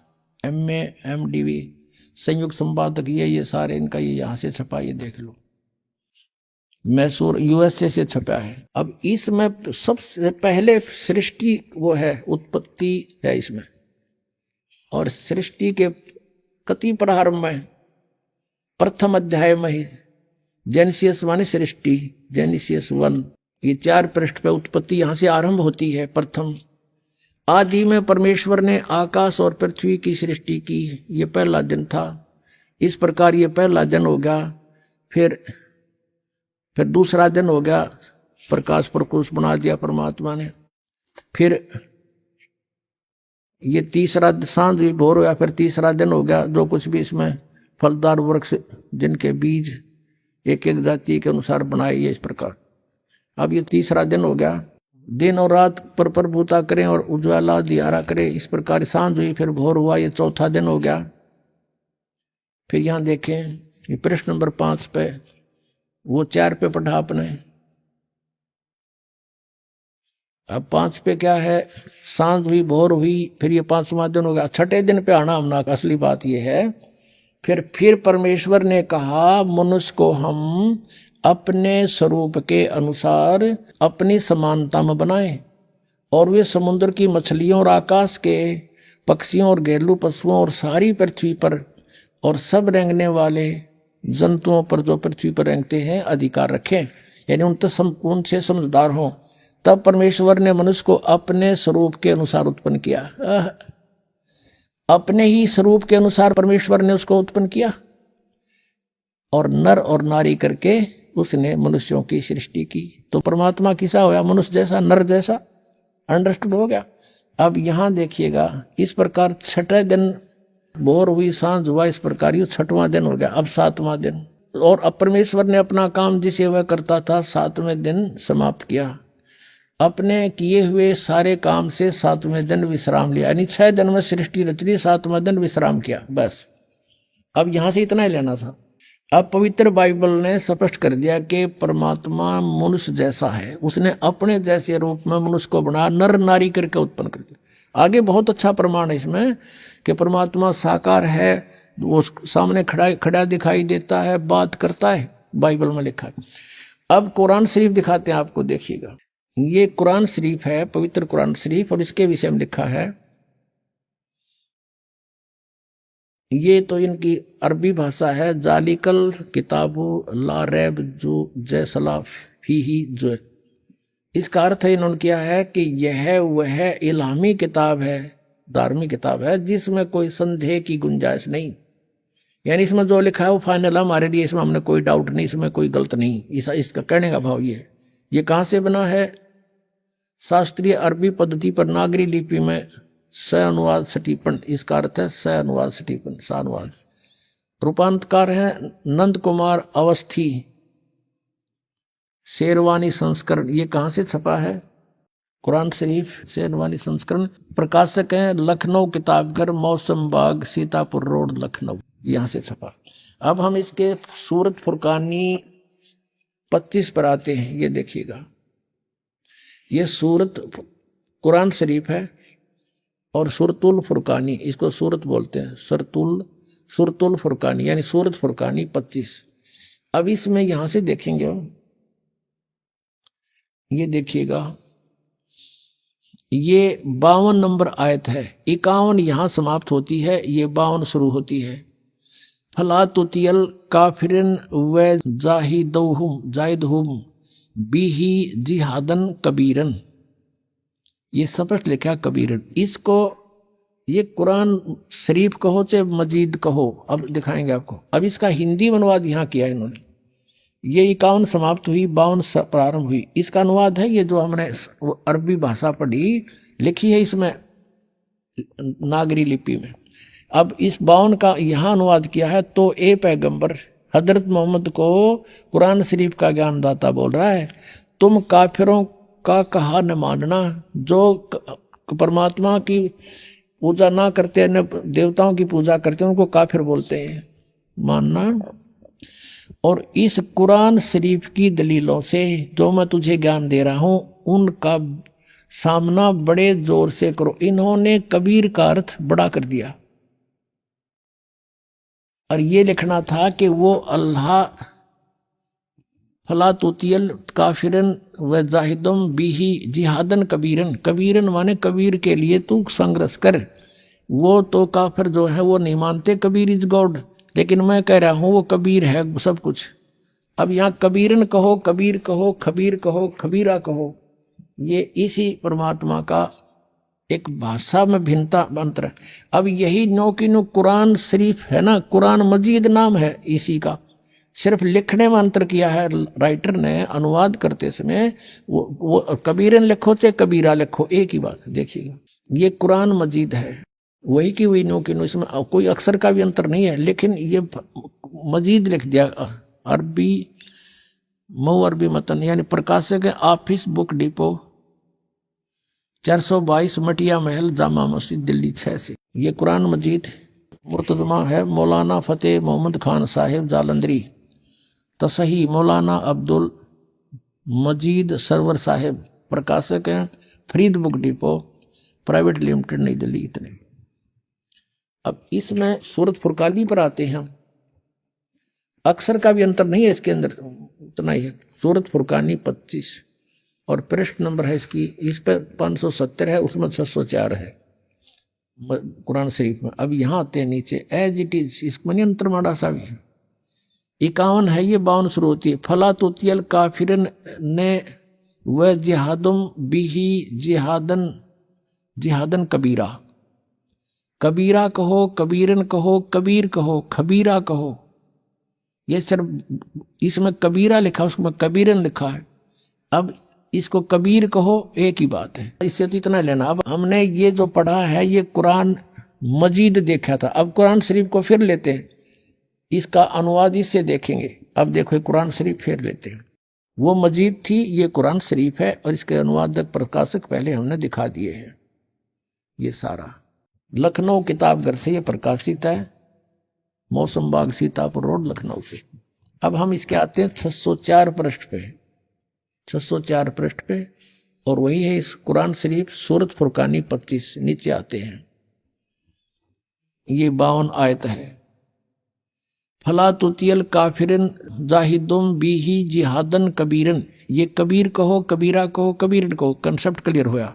MA MDV, संयुक्त संपादक ये सारे इनका ये यहाँ से छपा, ये देख लो, मैसूर USA से छपा है। अब इसमें सबसे पहले सृष्टि वो है, उत्पत्ति है इसमें, और सृष्टि के कति प्रारंभ में प्रथम अध्याय में ही जेनेसिस माने सृष्टि, जेनेसिस 1, ये 4 पृष्ठ पे उत्पत्ति यहाँ से आरंभ होती है। प्रथम आदि में परमेश्वर ने आकाश और पृथ्वी की सृष्टि की, ये पहला दिन था। इस प्रकार ये पहला दिन हो गया। फिर दूसरा दिन हो गया, प्रकाश प्रकुश बना दिया परमात्मा ने। फिर ये तीसरा सांझ भोर हो गया, फिर तीसरा दिन हो गया। जो कुछ भी इसमें फलदार वृक्ष जिनके बीज एक एक जाति के अनुसार बनाए, ये इस प्रकार। अब ये तीसरा दिन हो गया। दिन और रात पर प्रभुता करें और उज्ज्वला दियारा करे, इस प्रकार सांझ हुई, फिर भोर हुआ, ये चौथा दिन हो गया। फिर यहाँ देखें ये प्रश्न नंबर 5 पे, वो 4 पे पढ़ा आपने। अब 5 पे क्या है, सांझ हुई भोर हुई, फिर ये 5वां दिन हो गया, छठे दिन पे आना हमना का असली बात ये है। फिर परमेश्वर ने कहा मनुष्य को हम अपने स्वरूप के अनुसार अपनी समानता में बनाएं, और वे समुद्र की मछलियों और आकाश के पक्षियों और घरेलू पशुओं और सारी पृथ्वी पर और सब रेंगने वाले जंतुओं पर जो पृथ्वी पर रेंगते हैं अधिकार रखें, यानी उनसे समझदार हों। तब परमेश्वर ने मनुष्य को अपने स्वरूप के अनुसार उत्पन्न किया। अपने ही स्वरूप के अनुसार परमेश्वर ने उसको उत्पन्न किया, और नर और नारी करके उसने मनुष्यों की सृष्टि की। तो परमात्मा किसा होया, मनुष्य जैसा, नर जैसा। अंडरस्टूड हो गया। अब यहां देखिएगा, इस प्रकार छठे दिन भोर हुई सांझ हुआ, इस प्रकार ये 6वां दिन हो गया। अब 7वां दिन, और अब परमेश्वर ने अपना काम जिसे वह करता था 7वें दिन समाप्त किया। अपने किए हुए सारे काम से 7वें दिन विश्राम लिया, यानी 6 दिन में सृष्टि रच दी, 7वां दिन विश्राम किया, बस। अब यहां से इतना ही लेना था। अब पवित्र बाइबल ने स्पष्ट कर दिया कि परमात्मा मनुष्य जैसा है, उसने अपने जैसे रूप में मनुष्य को बना, नर नारी करके उत्पन्न कर दिया। आगे बहुत अच्छा प्रमाण है इसमें कि परमात्मा साकार है, वो सामने खड़ा दिखाई देता है, बात करता है, बाइबल में लिखा है। अब कुरान शरीफ दिखाते हैं आपको, देखिएगा। ये कुरान शरीफ है, पवित्र कुरान शरीफ, और इसके विषय में लिखा है। ये तो इनकी अरबी भाषा है, जालिकल किताबु ला रैब जो जैसला फीही जो। इसका अर्थ है इन्होंने किया है कि यह वह इल्हामी किताब है, धार्मिक किताब है, जिसमें कोई संदेह की गुंजाइश नहीं, यानी इसमें जो लिखा है वो फाइनल है हमारे लिए, इसमें हमने कोई डाउट नहीं, इसमें कोई गलत नहीं। इसका कहने का भाव ये कहाँ से बना है, शास्त्रीय अरबी पद्धति पर नागरी लिपि में स अनुवाद सटीपन, इसका अर्थ है स अनुवाद सटीपन, स अनुवाद। रूपांतकार है नंद कुमार अवस्थी, शेरवानी संस्करण। ये कहाँ से छपा है, कुरान शरीफ शेरवानी संस्करण। प्रकाशक हैं लखनऊ किताबघर, मौसम बाग, सीतापुर रोड, लखनऊ, यहाँ से छपा। अब हम इसके सूरत फुरकानी 25 पर आते हैं। ये देखिएगा, ये सूरत कुरान शरीफ है और सूरतुल फुरकानी, इसको सूरत बोलते हैं, सूरतुल फुरकानी, यानी सूरत फुरकानी 25। अब इसमें यहां से देखेंगे, ये देखिएगा, ये 52 नंबर आयत है, 51 यहां समाप्त होती है, ये 52 शुरू होती है। फला तुतियल काफिरन व जाहिदहुम बिही जिहादन कबीरन, ये स्पष्ट लिखा कबीरन। इसको ये कुरान शरीफ कहो चाहे मजीद कहो, अब दिखाएंगे आपको। अब इसका हिंदी अनुवाद यहाँ किया है इन्होंने। ये 51 समाप्त हुई, 52 प्रारंभ हुई, इसका अनुवाद है ये जो हमने अरबी भाषा पढ़ी, लिखी है इसमें नागरी लिपि में। अब इस 52 का यहाँ अनुवाद किया है। तो ए पैगंबर हजरत मोहम्मद को कुरान शरीफ का ज्ञानदाता बोल रहा है, तुम काफिरों का कहा न मानना, जो परमात्मा की पूजा ना करते, न देवताओं की पूजा करते, उनको काफिर बोलते हैं, मानना। और इस कुरान शरीफ की दलीलों से जो मैं तुझे ज्ञान दे रहा हूं, उनका सामना बड़े जोर से करो। इन्होंने कबीर का अर्थ बड़ा कर दिया, और ये लिखना था कि वो अल्लाह फला तुतियल काफिरन व जाहिदुम बिही जिहादन कबीरन, कबीरन माने कबीर के लिए तू संघर्ष कर। वो तो काफिर जो है वो नहीं मानते कबीर इज गॉड, लेकिन मैं कह रहा हूं वो कबीर है सब कुछ। अब यहाँ कबीरन कहो, कबीर कहो, खबीर कहो, खबीरा कहो, ये इसी परमात्मा का एक भाषा में भिन्नता अंतर है। अब यही नो की नो कुरान शरीफ है ना, कुरान मजीद नाम है इसी का, सिर्फ लिखने में अंतर किया है राइटर ने। अनुवाद करते समय वो कबीरन लिखो चाहे कबीरा लिखो, एक ही बात है। देखिएगा, ये कुरान मजीद है, वही की वही नो की नो, इसमें कोई अक्षर का भी अंतर नहीं है, लेकिन ये मजीद लिख दिया अरबी मऊ अरबी मतन, यानी प्रकाशक है ऑफिस बुक डिपो 422 मटिया महल, जामा मस्जिद, दिल्ली 6 से। ये कुरान मजीद मुर्तजमा है मौलाना फतेह मोहम्मद खान साहिब जालंधरी, तसही मौलाना अब्दुल मजीद सरवर साहिब, प्रकाशक हैं Farid book depot private limited, नई दिल्ली। इतने। अब इसमें सूरत फुरकानी पर आते हैं हम। अक्षर का भी अंतर नहीं है इसके अंदर, उतना ही है। सूरत फुरकानी 25 और पृष्ठ नंबर है इसकी, इस पर 570 है, उसमें 604 है कुरान शरीफ में। अब यहाँ आते हैं नीचे, एज इट इज, इसमें नहीं अंतर माड़ा सा भी है। 51 है ये, 52 शुरू होती है। फला तुतियल काफिरन ने व जिहादुम बिही जिहादन जिहादन कबीरा। कबीरा कहो, कबीरन कहो, कबीर कहो, खबीरा कहो। ये सिर्फ इसमें कबीरा लिखा, उसमें कबीरन लिखा है। अब इसको कबीर कहो, एक ही बात है, इससे तो इतना लेना। अब हमने ये जो पढ़ा है ये कुरान मजीद देखा था, अब कुरान शरीफ को फिर लेते हैं, इसका अनुवाद इससे देखेंगे। अब देखो कुरान शरीफ फिर लेते हैं, वो मजीद थी, ये कुरान शरीफ है और इसके अनुवादक प्रकाशक पहले हमने दिखा दिए हैं। ये सारा लखनऊ किताब घर से ये प्रकाशित है, मौसम बाग सीतापुर रोड लखनऊ से। अब हम इसके आते हैं 604 पृष्ठ पे, 604 पृष्ठ पे, और वही है इस कुरान शरीफ सूरत फुरकानी 25। नीचे आते हैं, ये 52 आयत है। फला तुतियल काफिरन जाहिदुम बीही जिहादन कबीरन। ये कबीर कहो, कबीरा कहो, कबीरन कहो, कंसेप्ट क्लियर हुआ।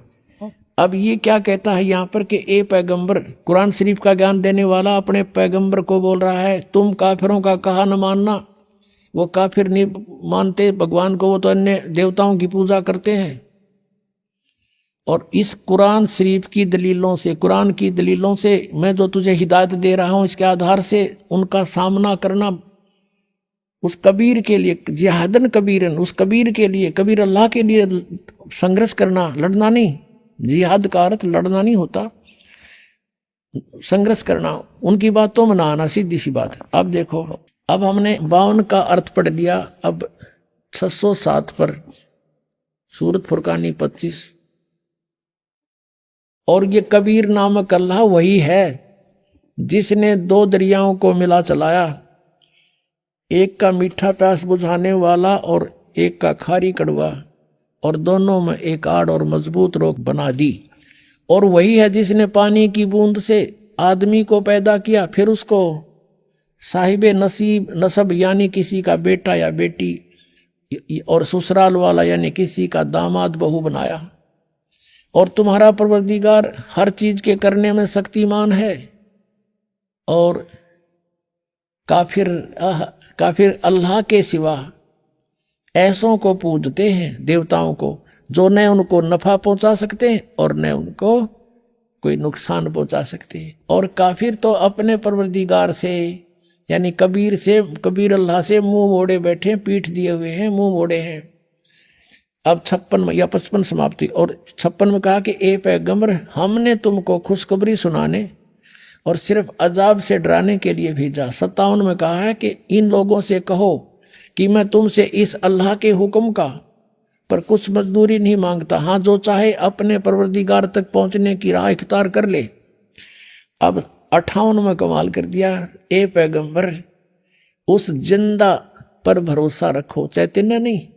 अब ये क्या कहता है यहाँ पर कि ए पैगंबर, कुरान शरीफ का ज्ञान देने वाला अपने पैगंबर को बोल रहा है, तुम काफिरों का कहा न मानना। वो काफिर नहीं मानते भगवान को, वो तो अन्य देवताओं की पूजा करते हैं। और इस कुरान शरीफ की दलीलों से, कुरान की दलीलों से मैं जो तुझे हिदायत दे रहा हूं, इसके आधार से उनका सामना करना उस कबीर के लिए, जिहादन कबीरन, उस कबीर के लिए, कबीर अल्लाह के लिए संघर्ष करना, लड़ना नहीं। जिहाद का अर्थ लड़ना नहीं होता, संघर्ष करना, उनकी बातों में ना आना, सीधी सी बात। अब देखो, अब हमने 52 का अर्थ पढ़ दिया। अब 607 पर सूरत फुरकानी 25, और ये कबीर नामक अल्लाह वही है जिसने 2 दरियाओं को मिला चलाया, एक का मीठा प्यास बुझाने वाला और एक का खारी कड़वा, और दोनों में एक आड़ और मजबूत रोक बना दी। और वही है जिसने पानी की बूंद से आदमी को पैदा किया, फिर उसको साहिबे नसीब नसब यानी किसी का बेटा या बेटी, और ससुराल वाला यानी किसी का दामाद बहू बनाया। और तुम्हारा परवरदिगार हर चीज के करने में शक्तिमान है। और काफिर अल्लाह के सिवा ऐसों को पूजते हैं, देवताओं को, जो न उनको नफा पहुंचा सकते हैं और न उनको कोई नुकसान पहुंचा सकते हैं। और काफिर तो अपने परवरदिगार से यानी कबीर से, कबीर अल्लाह से मुंह मोड़े बैठे, पीठ दिए हुए हैं, मुंह मोड़े हैं। अब 56 या 55 समाप्ति। और 56 में कहा कि ए पैगंबर, हमने तुमको खुशखबरी सुनाने और सिर्फ अजाब से डराने के लिए भेजा। 57 में कहा है कि इन लोगों से कहो कि मैं तुमसे इस अल्लाह के हुक्म का पर कुछ मजदूरी नहीं मांगता, हाँ जो चाहे अपने परवरदिगार तक पहुंचने की राह इख्तियार कर ले। अब 58 में कमाल कर दिया, ए पैगंबर उस जिंदा पर भरोसा रखो, चैतन्य नहीं।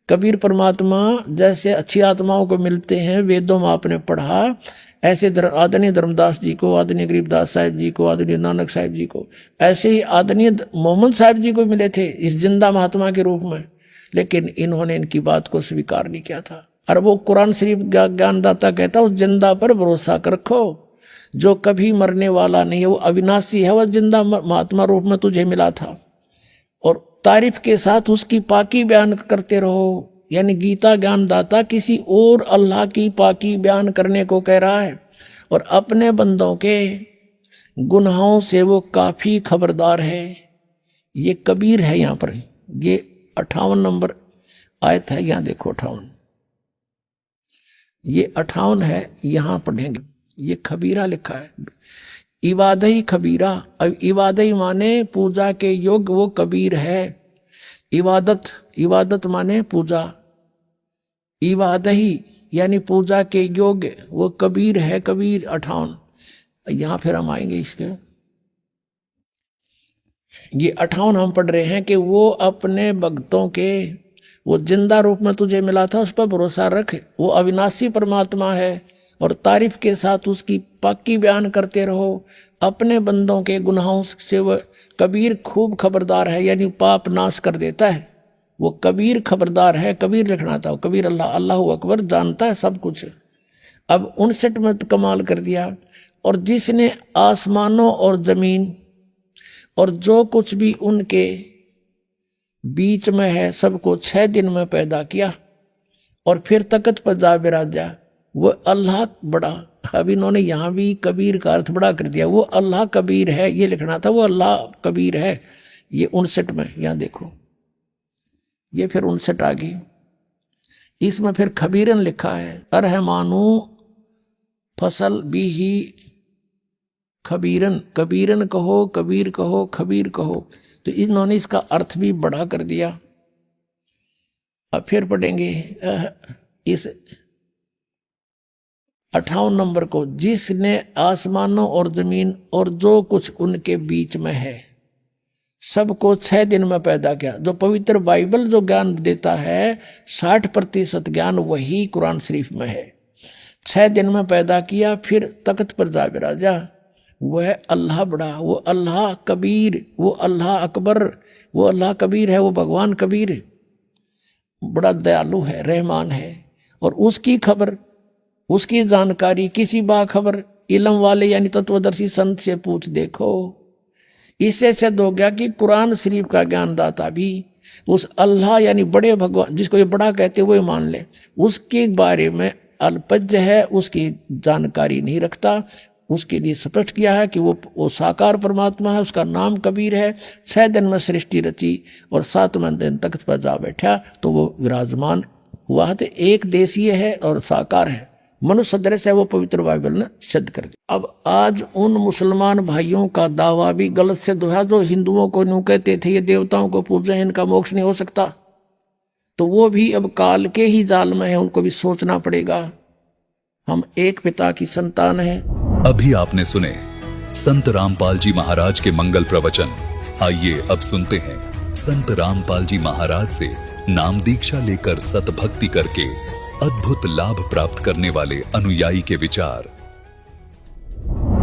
कबीर परमात्मा जैसे अच्छी आत्माओं को मिलते हैं, वेदों में आपने पढ़ा, ऐसे आदरणीय धर्मदास जी को, आदरणीय गरीबदास साहिब जी को, आदरणीय नानक साहिब जी को, ऐसे ही आदरणीय मोहम्मद साहिब जी को मिले थे इस जिंदा महात्मा के रूप में। लेकिन इन्होंने इनकी बात को स्वीकार नहीं किया था। और वो कुरान शरीफ ज्ञानदाता कहता उस जिंदा पर भरोसा रखो जो कभी मरने वाला नहीं है, वो अविनाशी है, वह जिंदा महात्मा रूप में तुझे मिला था। और तारीफ के साथ उसकी पाकी बयान करते रहो। यानी गीता ज्ञानदाता किसी और अल्लाह की पाकी बयान करने को कह रहा है, और अपने बंदों के गुनाहों से वो काफी खबरदार है। ये कबीर है। यहाँ पर ये 58 नंबर आयत है, यहाँ देखो 58, ये 58 है, यहाँ पढ़ेंगे। ये खबीरा लिखा है, इबादई खबीरा। अब इबादई माने पूजा के योग्य, वो कबीर है। इबादत माने पूजा, इबादही यानी पूजा के योग्य वो कबीर है। कबीर 58। यहाँ फिर हम आएंगे इसके ये 58 हम पढ़ रहे हैं कि वो अपने भक्तों के वो जिंदा रूप में तुझे मिला था, उस पर भरोसा रख, वो अविनाशी परमात्मा है और तारीफ के साथ उसकी पाकी बयान करते रहो। अपने बंदों के गुनाहों से वह कबीर खूब खबरदार है, यानी पाप नाश कर देता है। वो कबीर खबरदार है, कबीर लिखना था, कबीर अल्लाह, अल्लाह अकबर, जानता है सब कुछ। अब 59 में कमाल कर दिया। और जिसने आसमानों और जमीन और जो कुछ भी उनके बीच में है सबको 6 दिन में पैदा किया और फिर तख्त पर जा बिराजा, वो अल्लाह बड़ा। अब इन्होंने यहाँ भी कबीर का अर्थ बड़ा कर दिया, वो अल्लाह कबीर है, ये लिखना था, वो अल्लाह कबीर है। ये 59 में, यहाँ देखो, ये फिर 59 आ गई। इसमें फिर खबीरन लिखा है, अरहमानू फसल भी ही खबीरन, कबीरन कहो, कबीर कहो, खबीर कहो। तो इन्होंने इसका अर्थ भी बड़ा कर दिया। अब फिर पढ़ेंगे इस 58 नंबर को, जिसने आसमानों और जमीन और जो कुछ उनके बीच में है सबको 6 दिन में पैदा किया। जो पवित्र बाइबल जो ज्ञान देता है 60% ज्ञान वही कुरान शरीफ में है। 6 दिन में पैदा किया, फिर तख्त पर जा बिराजा। वह अल्लाह बड़ा, वो अल्लाह कबीर, वो अल्लाह अकबर, वो अल्लाह कबीर है, वो भगवान कबीर बड़ा दयालु है, रहमान है। और उसकी खबर, उसकी जानकारी किसी बाखबर इल्म वाले यानी तत्वदर्शी संत से पूछ देखो। इससे सिद्ध हो गया कि कुरान शरीफ का ज्ञानदाता भी उस अल्लाह यानी बड़े भगवान, जिसको ये बड़ा कहते हुए मान ले, उसके बारे में अल्पज्य है, उसकी जानकारी नहीं रखता। उसके लिए स्पष्ट किया है कि वो साकार परमात्मा है, उसका नाम कबीर है। 6 दिन में सृष्टि रची और 7वें दिन तख्त पर जा बैठा तो वो विराजमान हुआ है। तो एक देशीय है और साकार है, मनुष्य सदृश है, वो पवित्र बाइबल ने सिद्ध कर दिया। अब आज उन मुसलमान भाइयों का दावा भी गलत सिद्ध हुआ जो हिंदुओं को यूं कहते थे ये देवताओं को पूजे, इनका मोक्ष नहीं हो सकता। तो वो भी अब काल के ही जाल में है, उनको भी सोचना पड़ेगा। हम एक पिता की संतान हैं। अभी आपने सुने संत रामपाल जी महाराज के मंगल प्रवचन। आइए अब सुनते हैं संत रामपाल जी महाराज से नाम दीक्षा लेकर सतभक्ति करके अद्भुत लाभ प्राप्त करने वाले अनुयायी के विचार।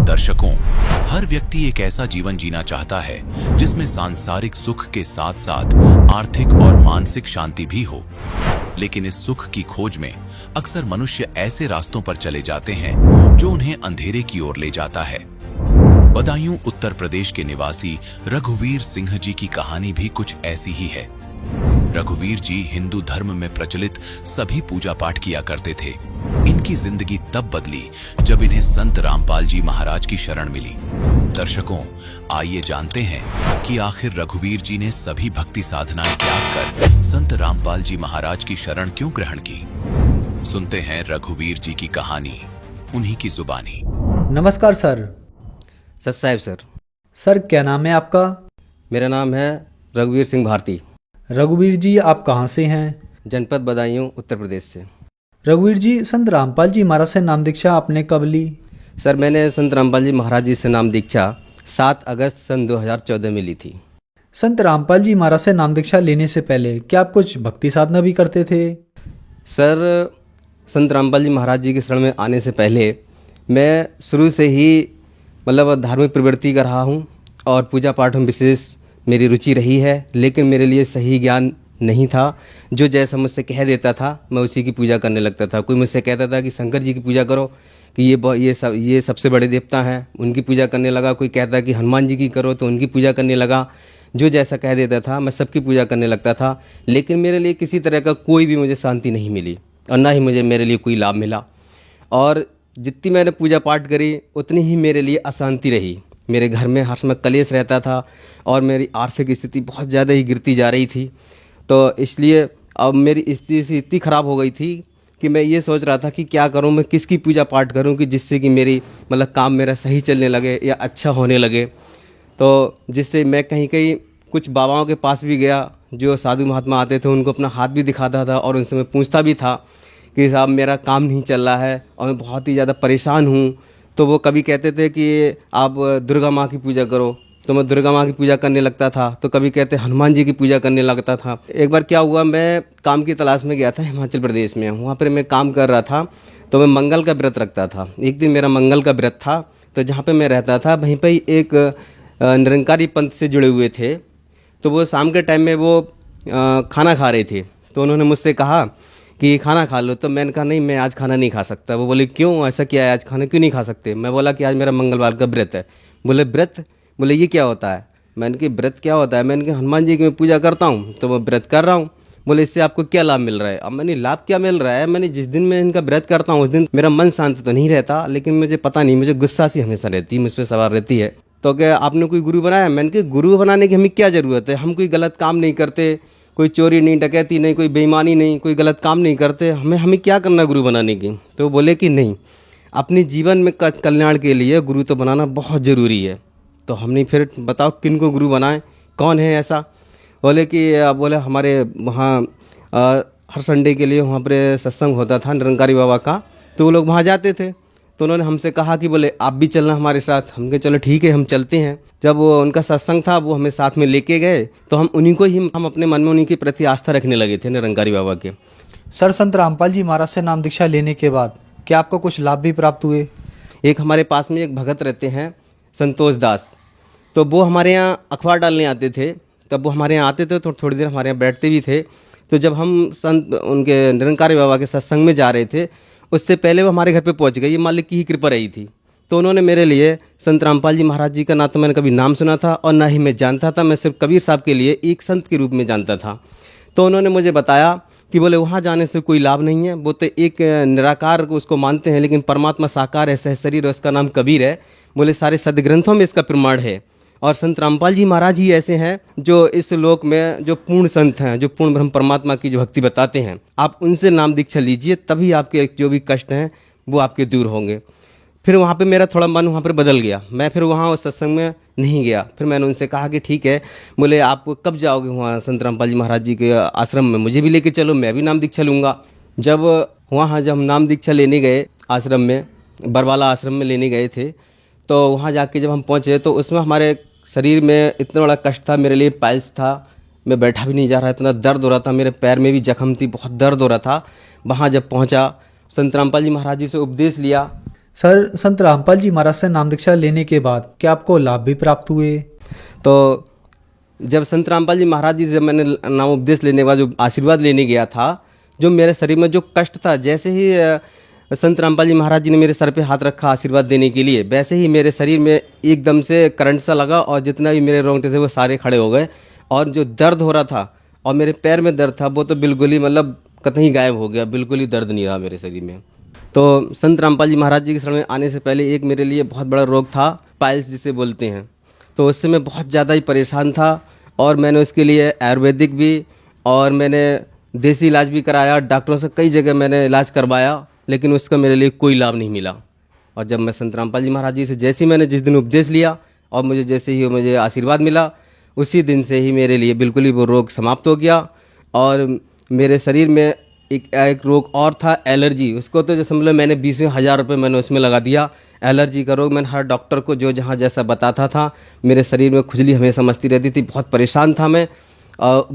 दर्शकों, हर व्यक्ति एक ऐसा जीवन जीना चाहता है जिसमें सांसारिक सुख के साथ साथ आर्थिक और मानसिक शांति भी हो। लेकिन इस सुख की खोज में अक्सर मनुष्य ऐसे रास्तों पर चले जाते हैं जो उन्हें अंधेरे की ओर ले जाता है। बदायूं उत्तर प्रदेश के निवासी रघुवीर सिंह जी की कहानी भी कुछ ऐसी ही है। रघुवीर जी हिंदू धर्म में प्रचलित सभी पूजा पाठ किया करते थे। इनकी जिंदगी तब बदली जब इन्हें संत रामपाल जी महाराज की शरण मिली। दर्शकों, आइए जानते हैं कि आखिर रघुवीर जी ने सभी भक्ति साधनाएं त्याग कर संत रामपाल जी महाराज की शरण क्यों ग्रहण की। सुनते हैं रघुवीर जी की कहानी उन्हीं की जुबानी। नमस्कार सर। सत साहब सर। सर क्या नाम है आपका? मेरा नाम है रघुवीर सिंह भारती। रघुवीर जी आप कहाँ से हैं? जनपद बदायूं उत्तर प्रदेश से। रघुवीर जी संत रामपाल जी महाराज से नाम दीक्षा आपने कब ली? सर मैंने संत रामपाल जी महाराज जी से नाम दीक्षा 7 अगस्त सन 2014 में ली थी। संत रामपाल जी महाराज से नाम दीक्षा लेने से पहले क्या आप कुछ भक्ति साधना भी करते थे? सर संत रामपाल जी महाराज जी के शरण में आने से पहले मैं शुरू से ही मतलब धार्मिक प्रवृत्ति का रहा हूँ और पूजा पाठ में विशेष मेरी रुचि रही है। लेकिन मेरे लिए सही ज्ञान नहीं था। जो जैसा मुझसे कह देता था मैं उसी की पूजा करने लगता था। कोई मुझसे कहता था कि शंकर जी की पूजा करो कि ये सबसे बड़े देवता हैं, उनकी पूजा करने लगा। कोई कहता कि हनुमान जी की करो तो उनकी पूजा करने लगा। जो जैसा कह देता था मैं सबकी पूजा करने लगता था। लेकिन मेरे लिए किसी तरह का कोई भी मुझे शांति नहीं मिली और ना ही मेरे लिए कोई लाभ मिला। और जितनी मैंने पूजा पाठ करी उतनी ही मेरे लिए अशांति रही। मेरे घर में हर समय कलेश रहता था और मेरी आर्थिक स्थिति बहुत ज़्यादा ही गिरती जा रही थी। तो इसलिए अब मेरी स्थिति इतनी ख़राब हो गई थी कि मैं ये सोच रहा था कि क्या करूं, मैं किसकी पूजा पाठ करूं कि जिससे कि मेरी मतलब काम मेरा सही चलने लगे या अच्छा होने लगे। तो जिससे मैं कहीं कहीं कुछ बाबाओं के पास भी गया, जो साधु महात्मा आते थे उनको अपना हाथ भी दिखाता था और उनसे मैं पूछता भी था कि साहब मेरा काम नहीं चल रहा है और मैं बहुत ही ज़्यादा परेशान हूँ। तो वो कभी कहते थे कि आप दुर्गा माँ की पूजा करो, तो मैं दुर्गा माँ की पूजा करने लगता था, तो कभी कहते हनुमान जी की पूजा करने लगता था। एक बार क्या हुआ, मैं काम की तलाश में गया था हिमाचल प्रदेश में, वहाँ पर मैं काम कर रहा था, तो मैं मंगल का व्रत रखता था। एक दिन मेरा मंगल का व्रत था, तो जहाँ पे मैं रहता था वहीं पे ही एक निरंकारी पंथ से जुड़े हुए थे, तो वो शाम के टाइम में वो खाना खा रहे थे, तो उन्होंने मुझसे कहा कि खाना खा लो। तो मैंने कहा नहीं, मैं आज खाना नहीं खा सकता। वो बोले क्यों, ऐसा क्या है, आज खाना क्यों नहीं खा सकते? मैं बोला कि आज मेरा मंगलवार का व्रत है। बोले व्रत? बोले ये क्या होता है? मैंने कहा व्रत क्या होता है? मैंने कहा हनुमान जी की मैं पूजा करता हूँ, तो मैं व्रत कर रहा हूँ। बोले इससे आपको क्या लाभ मिल रहा है? अब मैंने लाभ क्या मिल रहा है, मैंने जिस दिन मैं इनका व्रत करता हूँ उस दिन मेरा मन शांत तो नहीं रहता, लेकिन मुझे पता नहीं, मुझे गुस्सा सी हमेशा रहती है, मुझ पर सवार रहती है। तो क्या आपने कोई गुरु बनाया? मैंने कहा गुरु बनाने की हमें क्या ज़रूरत है, हम कोई गलत काम नहीं करते, कोई चोरी नहीं, डकैती नहीं, कोई बेईमानी नहीं, कोई गलत काम नहीं करते, हमें क्या करना गुरु बनाने की? तो बोले कि नहीं, अपने जीवन में कल्याण के लिए गुरु तो बनाना बहुत ज़रूरी है। तो हमने फिर बताओ किन को गुरु बनाए, कौन है ऐसा? बोले कि बोले हमारे वहाँ हर संडे के लिए वहाँ पर सत्संग होता था निरंकारी बाबा का, तो वो लोग वहाँ जाते थे। तो उन्होंने हमसे कहा कि बोले आप भी चलना हमारे साथ। हम कहे चलो ठीक है, हम चलते हैं। जब वो उनका सत्संग था, वो हमें साथ में लेके गए, तो हम उन्हीं को ही, हम अपने मन में उन्हीं के प्रति आस्था रखने लगे थे, निरंकारी बाबा के। सर, संत रामपाल जी महाराज से नाम दीक्षा लेने के बाद क्या आपको कुछ लाभ भी प्राप्त हुए? एक हमारे पास में एक भगत रहते हैं संतोष दास, तो वो हमारे यहाँ अखबार डालने आते थे। तब वो हमारे यहाँ आते थे तो थोड़ी देर हमारे यहाँ बैठते भी थे। तो जब हम संत उनके निरंकारी बाबा के सत्संग में जा रहे थे, उससे पहले वो हमारे घर पे पहुंच गए। ये मालिक की ही कृपा रही थी। तो उन्होंने मेरे लिए संत रामपाल जी महाराज जी का ना तो मैंने कभी नाम सुना था और ना ही मैं जानता था, मैं सिर्फ कबीर साहब के लिए एक संत के रूप में जानता था। तो उन्होंने मुझे बताया कि बोले वहाँ जाने से कोई लाभ नहीं है, वो तो एक निराकार को उसको मानते हैं, लेकिन परमात्मा साकार है, सहशरीर, उसका नाम कबीर है। बोले सारे सदग्रंथों में इसका प्रमाण है। और संत रामपाल जी महाराज ही ऐसे हैं जो इस लोक में जो पूर्ण संत हैं, जो पूर्ण ब्रह्म परमात्मा की जो भक्ति बताते हैं। आप उनसे नाम दीक्षा लीजिए, तभी आपके जो भी कष्ट हैं वो आपके दूर होंगे। फिर वहाँ पे मेरा थोड़ा मन वहाँ पर बदल गया, मैं फिर वहाँ उस सत्संग में नहीं गया। फिर मैंने उनसे कहा कि ठीक है, बोले आप कब जाओगे वहाँ संत रामपाल जी महाराज जी के आश्रम में, मुझे भी लेके चलो, मैं भी नाम दीक्षा लूँगा। जब हम नाम दीक्षा लेने गए आश्रम में, बरवाला आश्रम में लेने गए थे, तो वहाँ जाके जब हम पहुँचे तो उसमें हमारे शरीर में इतना बड़ा कष्ट था, मेरे लिए पाइल्स था, मैं बैठा भी नहीं जा रहा, इतना दर्द हो रहा था, मेरे पैर में भी जख्म थी, बहुत दर्द हो रहा था। वहाँ जब पहुँचा, संत रामपाल जी महाराज जी से उपदेश लिया। सर, संत रामपाल जी महाराज से नाम दीक्षा लेने के बाद क्या आपको लाभ भी प्राप्त हुए? तो जब संत रामपाल जी महाराज जी से मैंने नाम उपदेश लेने के बाद जो आशीर्वाद लेने गया था, जो मेरे शरीर में जो कष्ट था, जैसे ही संत रामपाल जी महाराज जी ने मेरे सर पे हाथ रखा आशीर्वाद देने के लिए, वैसे ही मेरे शरीर में एकदम से करंट सा लगा और जितना भी मेरे रोंगटे थे वो सारे खड़े हो गए। और जो दर्द हो रहा था और मेरे पैर में दर्द था वो तो बिल्कुल ही मतलब कतई गायब हो गया, बिल्कुल ही दर्द नहीं रहा मेरे शरीर में। तो संत रामपाल जी महाराज जी के शरण में आने से पहले एक मेरे लिए बहुत बड़ा रोग था, पाइल्स जिसे बोलते हैं। तो उससे मैं बहुत ज़्यादा ही परेशान था और मैंने उसके लिए आयुर्वेदिक भी और मैंने देसी इलाज भी कराया, डॉक्टरों से कई जगह मैंने इलाज करवाया, लेकिन उसका मेरे लिए कोई लाभ नहीं मिला। और जब मैं संत रामपाल जी महाराज जी से जैसे ही मैंने जिस दिन उपदेश लिया और मुझे जैसे ही मुझे आशीर्वाद मिला, उसी दिन से ही मेरे लिए बिल्कुल ही वो रोग समाप्त हो गया। और मेरे शरीर में एक रोग और था, एलर्जी। उसको तो जैसे मतलब मैंने 20,000 रुपये मैंने उसमें लगा दिया। एलर्जी का रोग मैंने हर डॉक्टर को जो जहाँ जैसा बताता था, मेरे शरीर में खुजली हमेशा मचती रहती थी, बहुत परेशान था मैं।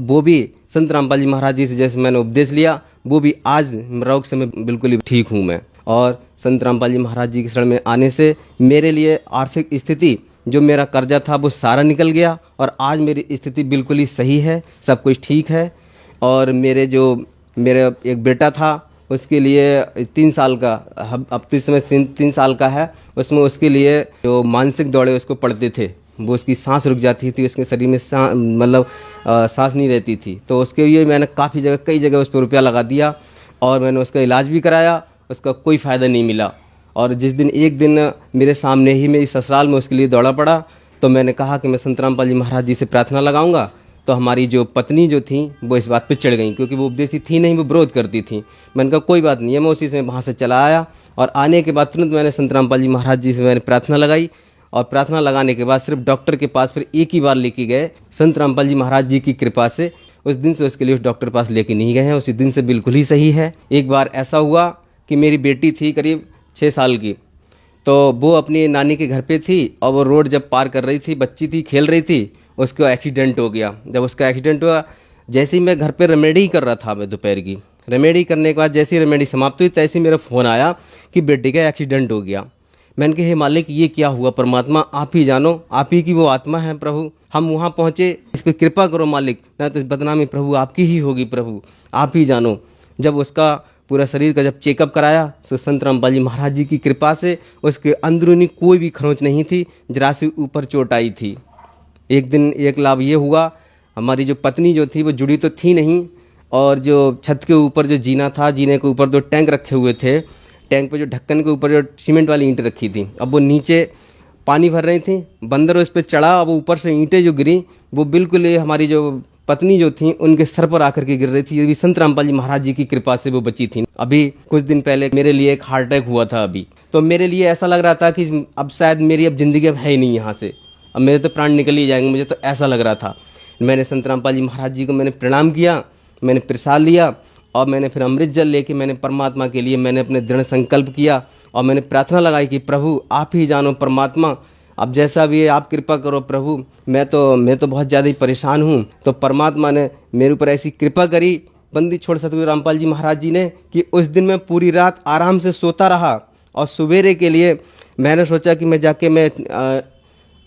वो भी संत रामपाल जी महाराज जी से जैसे मैंने उपदेश लिया, वो भी आज रोग से मैं बिल्कुल ही ठीक हूँ मैं। और संत रामपाल जी महाराज जी के शरण में आने से मेरे लिए आर्थिक स्थिति, जो मेरा कर्जा था वो सारा निकल गया और आज मेरी स्थिति बिल्कुल ही सही है, सब कुछ ठीक है। और मेरा एक बेटा था, उसके लिए 3 साल का, अब तो इस समय 3 साल का है, उसमें उसके लिए जो मानसिक दौड़े उसको पड़ते थे, वो उसकी सांस रुक जाती थी, उसके शरीर में सांस नहीं रहती थी। तो उसके लिए मैंने कई जगह उस पर रुपया लगा दिया और मैंने उसका इलाज भी कराया, उसका कोई फ़ायदा नहीं मिला। और जिस दिन एक दिन मेरे सामने ही मैं इस ससुराल में उसके लिए दौड़ा पड़ा, तो मैंने कहा कि मैं संत रामपाल जी महाराज जी से प्रार्थना लगाऊंगा। तो हमारी जो पत्नी जो थी वो इस बात पे चढ़ गई, क्योंकि वो उपदेशी थी नहीं, वो विरोध करती थी। मैंने कहा कोई बात नहीं है, मैं उसी से वहाँ से चला आया और आने के बाद तुरंत मैंने संत रामपाल जी महाराज जी से मैंने प्रार्थना लगाई। और प्रार्थना लगाने के बाद सिर्फ डॉक्टर के पास फिर एक ही बार लेके गए, संत रामपाल जी महाराज जी की कृपा से। उस दिन से उसके लिए उस डॉक्टर के पास लेके नहीं गए हैं, उसी दिन से बिल्कुल ही सही है। एक बार ऐसा हुआ कि मेरी बेटी थी करीब 6 साल की, तो वो अपनी नानी के घर पे थी और वो रोड जब पार कर रही थी, बच्ची थी, खेल रही थी, उसको एक्सीडेंट हो गया। जब उसका एक्सीडेंट हुआ, जैसे ही मैं घर पे रेमेडी कर रहा था, मैं दोपहर की रेमेडी करने के बाद जैसे ही रेमेडी समाप्त हुई, तैसे ही मेरा फ़ोन आया कि बेटे का एक्सीडेंट हो गया। मैंने कहा हे मालिक, ये क्या हुआ? परमात्मा आप ही जानो, आप ही की वो आत्मा है प्रभु। हम वहाँ पहुँचे, इस पर कृपा करो मालिक, ना तो बदनामी प्रभु आपकी ही होगी प्रभु, आप ही जानो। जब उसका पूरा शरीर का जब चेकअप कराया तो संत रामपाल जी महाराज जी की कृपा से उसके अंदरूनी कोई भी खरोंच नहीं थी, जरा सी ऊपर चोट आई थी। एक दिन एक लाभ ये हुआ, हमारी जो पत्नी जो थी वो जुड़ी तो थी नहीं, और जो छत के ऊपर जो जीना था, जीने के ऊपर 2 टैंक रखे हुए थे, टैंक पे जो ढक्कन के ऊपर जो सीमेंट वाली ईंटें रखी थी, अब वो नीचे पानी भर रही थी, बंदर उस पर चढ़ा, अब ऊपर से ईंटें जो गिरी वो बिल्कुल हमारी जो पत्नी जो थी उनके सर पर आकर के गिर रही थी। ये भी संत रामपाल जी महाराज जी की कृपा से वो बची थी। अभी कुछ दिन पहले मेरे लिए एक हार्ट अटैक हुआ था अभी, तो मेरे लिए ऐसा लग रहा था कि अब शायद मेरी अब ज़िंदगी अब है ही नहीं यहाँ से, अब मेरे तो प्राण निकल ही जाएंगे, मुझे तो ऐसा लग रहा था। मैंने संत रामपाल जी महाराज जी को मैंने प्रणाम किया, मैंने प्रसाद लिया और मैंने फिर अमृत जल लेके मैंने परमात्मा के लिए मैंने अपने दृढ़ संकल्प किया और मैंने प्रार्थना लगाई कि प्रभु आप ही जानो परमात्मा, अब जैसा भी है आप कृपा करो प्रभु, मैं तो बहुत ज़्यादा ही परेशान हूँ। तो परमात्मा ने मेरे ऊपर ऐसी कृपा करी, बंदी छोड़ सतगुरु रामपाल जी महाराज जी ने, कि उस दिन मैं पूरी रात आराम से सोता रहा और सवेरे के लिए मैंने सोचा कि मैं जाके मैं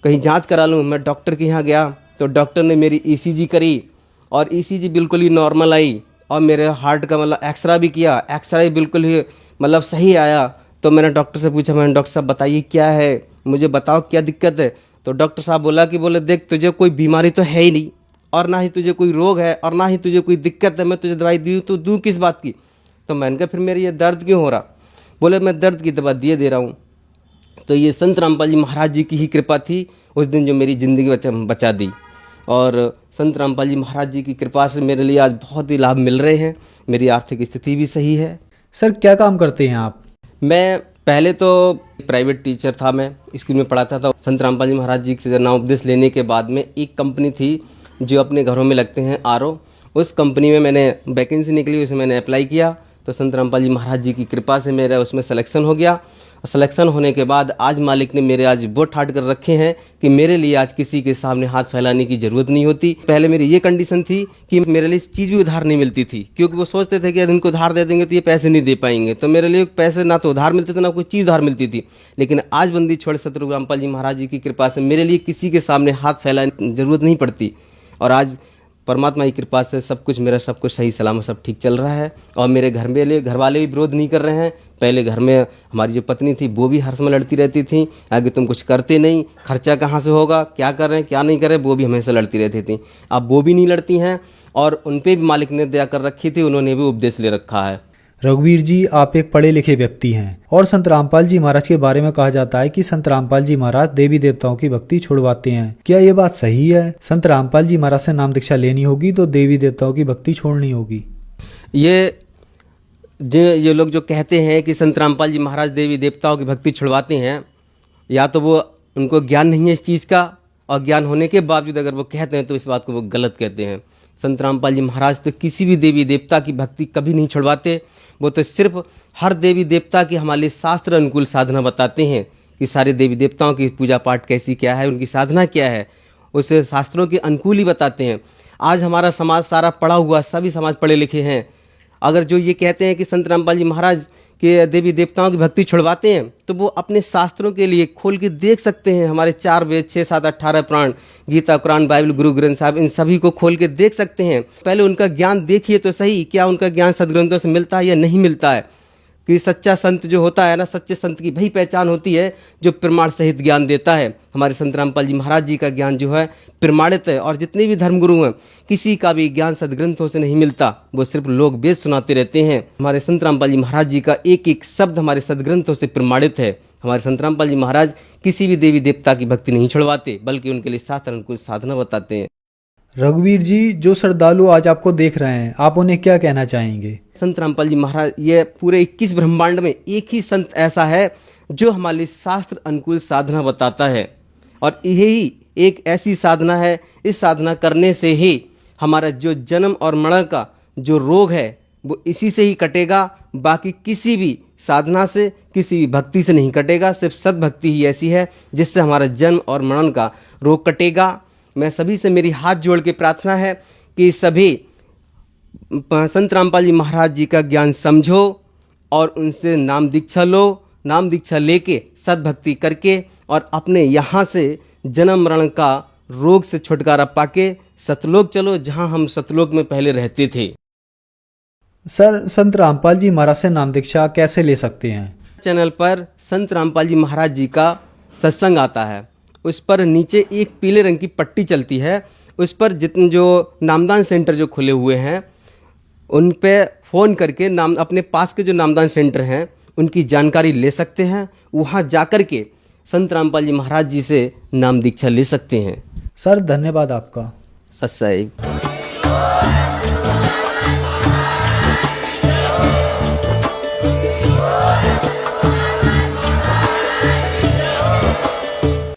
कहीं जांच करा लूँ। मैं डॉक्टर के यहाँ गया तो डॉक्टर ने मेरी ईसीजी करी और ईसीजी बिल्कुल ही नॉर्मल आई, और मेरे हार्ट का मतलब एक्सरा भी किया, एक्सरा बिल्कुल ही मतलब सही आया। तो मैंने डॉक्टर से पूछा, मैंने डॉक्टर साहब बताइए क्या है, मुझे बताओ क्या दिक्कत है। तो डॉक्टर साहब बोले देख तुझे कोई बीमारी तो है ही नहीं, और ना ही तुझे कोई रोग है, और ना ही तुझे कोई दिक्कत है, मैं तुझे दवाई दी तो दूँ किस बात की। तो मैंने कहा फिर मेरी ये दर्द क्यों हो रहा? बोले मैं दर्द की दवा दे रहा हूँ। तो ये संत रामपाल जी महाराज जी की ही कृपा थी उस दिन जो मेरी ज़िंदगी बचा दी, और संत रामपाल जी महाराज जी की कृपा से मेरे लिए आज बहुत ही लाभ मिल रहे हैं, मेरी आर्थिक स्थिति भी सही है। सर क्या काम करते हैं आप? मैं पहले तो प्राइवेट टीचर था, मैं स्कूल में पढ़ाता था। संत रामपाल जी महाराज जी से नाम उपदेश लेने के बाद में एक कंपनी थी जो अपने घरों में लगते हैं आरओ, उस कंपनी में मैंने वैकेंसी निकली, उसमें मैंने अप्लाई किया। तो संत रामपाल जी महाराज जी की कृपा से मेरा उसमें सिलेक्शन हो गया। सिलेक्शन होने के बाद आज मालिक ने मेरे आज वो ठाट कर रखे हैं कि मेरे लिए आज किसी के सामने हाथ फैलाने की ज़रूरत नहीं होती। पहले मेरी ये कंडीशन थी कि मेरे लिए चीज़ भी उधार नहीं मिलती थी, क्योंकि वो सोचते थे कि यदि इनको उधार दे देंगे तो ये पैसे नहीं दे पाएंगे। तो मेरे लिए पैसे ना तो उधार मिलते थे ना कोई चीज़ उधार मिलती थी। लेकिन आज बंदी छोड़ सतगुरु रामपाल जी महाराज जी की कृपा से मेरे लिए किसी के सामने हाथ फैलाने की ज़रूरत नहीं पड़ती, और आज परमात्मा की कृपा से सब कुछ मेरा सब कुछ सही सलामत सब ठीक चल रहा है। और मेरे घर वाले भी विरोध नहीं कर रहे हैं। पहले घर में हमारी जो पत्नी थी वो भी हर समय लड़ती रहती थी, आगे तुम कुछ करते नहीं, खर्चा कहाँ से होगा, क्या कर रहे हैं क्या नहीं कर रहे, वो भी हमेशा लड़ती रहती थी। अब वो भी नहीं लड़ती हैं, और उन पर भी मालिक ने दया कर रखी थी, उन्होंने भी उपदेश ले रखा है। रघुवीर जी, आप एक पढ़े लिखे व्यक्ति हैं और संत रामपाल जी महाराज के बारे में कहा जाता है कि संत रामपाल जी महाराज देवी देवताओं की भक्ति छुड़वाते हैं। क्या ये बात सही है? संत रामपाल जी महाराज से नाम दीक्षा लेनी होगी तो देवी देवताओं की भक्ति छोड़नी होगी? ये लोग जो कहते हैं कि संत रामपाल जी महाराज देवी देवताओं की भक्ति छुड़वाते हैं, या तो वो उनको ज्ञान नहीं है इस चीज़ का, और ज्ञान होने के बावजूद अगर वो कहते हैं तो इस बात को वो गलत कहते हैं। संत रामपाल जी महाराज तो किसी भी देवी देवता की भक्ति कभी नहीं छुड़वाते। वो तो सिर्फ हर देवी देवता की हमारे शास्त्र अनुकूल साधना बताते हैं कि सारे देवी देवताओं की पूजा पाठ कैसी क्या है, उनकी साधना क्या है, उसे शास्त्रों के अनुकूल ही बताते हैं। आज हमारा समाज सारा पढ़ा हुआ, सभी समाज पढ़े लिखे हैं। अगर जो ये कहते हैं कि संत रामपाल जी महाराज के देवी देवताओं की भक्ति छुड़वाते हैं, तो वो अपने शास्त्रों के लिए खोल के देख सकते हैं। हमारे 4 वेद 6 7 18 पुराण, गीता, कुरान, बाइबल, गुरु ग्रंथ साहब, इन सभी को खोल के देख सकते हैं। पहले उनका ज्ञान देखिए तो सही, क्या उनका ज्ञान सदग्रंथों से मिलता है या नहीं मिलता है। कि सच्चा संत जो होता है ना, सच्चे संत की वही पहचान होती है जो प्रमाण सहित ज्ञान देता है। हमारे संत रामपाल जी महाराज जी का ज्ञान जो है प्रमाणित है, और जितने भी धर्मगुरु हैं किसी का भी ज्ञान सदग्रंथों से नहीं मिलता, वो सिर्फ लोग वेद सुनाते रहते हैं। हमारे संत रामपाल जी महाराज जी का एक एक शब्द हमारे सदग्रंथों से प्रमाणित है। हमारे संत रामपाल जी महाराज किसी भी देवी देवता की भक्ति नहीं छुड़वाते, बल्कि उनके लिए शास्त्र अनुकूल साधना बताते हैं। रघुवीर जी, जो श्रद्धालु आज आपको देख रहे हैं, आप उन्हें क्या कहना चाहेंगे? संत रामपाल जी महाराज, ये पूरे 21 ब्रह्मांड में एक ही संत ऐसा है जो हमारे शास्त्र अनुकूल साधना बताता है, और यही एक ऐसी साधना है, इस साधना करने से ही हमारा जो जन्म और मरण का जो रोग है वो इसी से ही कटेगा, बाकी किसी भी साधना से, किसी भी भक्ति से नहीं कटेगा। सिर्फ सद्भक्ति ही ऐसी है जिससे हमारा जन्म और मरण का रोग कटेगा। मैं सभी से मेरी हाथ जोड़ के प्रार्थना है कि सभी संत रामपाल जी महाराज जी का ज्ञान समझो और उनसे नाम दीक्षा लो। नाम दीक्षा लेके सद्भक्ति करके और अपने यहाँ से जन्म मरण का रोग से छुटकारा पाके सतलोक चलो, जहाँ हम सतलोक में पहले रहते थे। सर, संत रामपाल जी महाराज से नाम दीक्षा कैसे ले सकते हैं? चैनल पर संत रामपाल जी महाराज जी का सत्संग आता है, उस पर नीचे एक पीले रंग की पट्टी चलती है, उस पर जितने जो नामदान सेंटर जो खुले हुए हैं उन पे फ़ोन करके नाम अपने पास के जो नामदान सेंटर हैं उनकी जानकारी ले सकते हैं। वहाँ जाकर के संत रामपाल जी महाराज जी से नाम दीक्षा ले सकते हैं। सर, धन्यवाद आपका। सत्सई।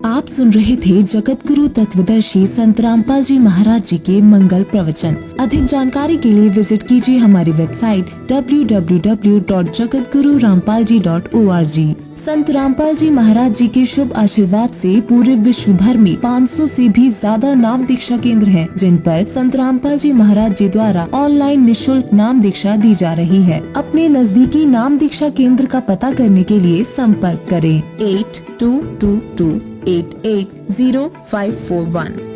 आप सुन रहे थे जगत गुरु तत्वदर्शी संत रामपाल जी महाराज जी के मंगल प्रवचन। अधिक जानकारी के लिए विजिट कीजिए हमारी वेबसाइट www.jagatgururampalji.org। संत रामपाल जी महाराज जी के शुभ आशीर्वाद से पूरे विश्व भर में 500 से भी ज्यादा नाम दीक्षा केंद्र हैं, जिन पर संत रामपाल जी महाराज जी द्वारा ऑनलाइन निशुल्क नाम दीक्षा दी जा रही है। अपने नजदीकी नाम दीक्षा केंद्र का पता करने के लिए संपर्क करें 8222880541।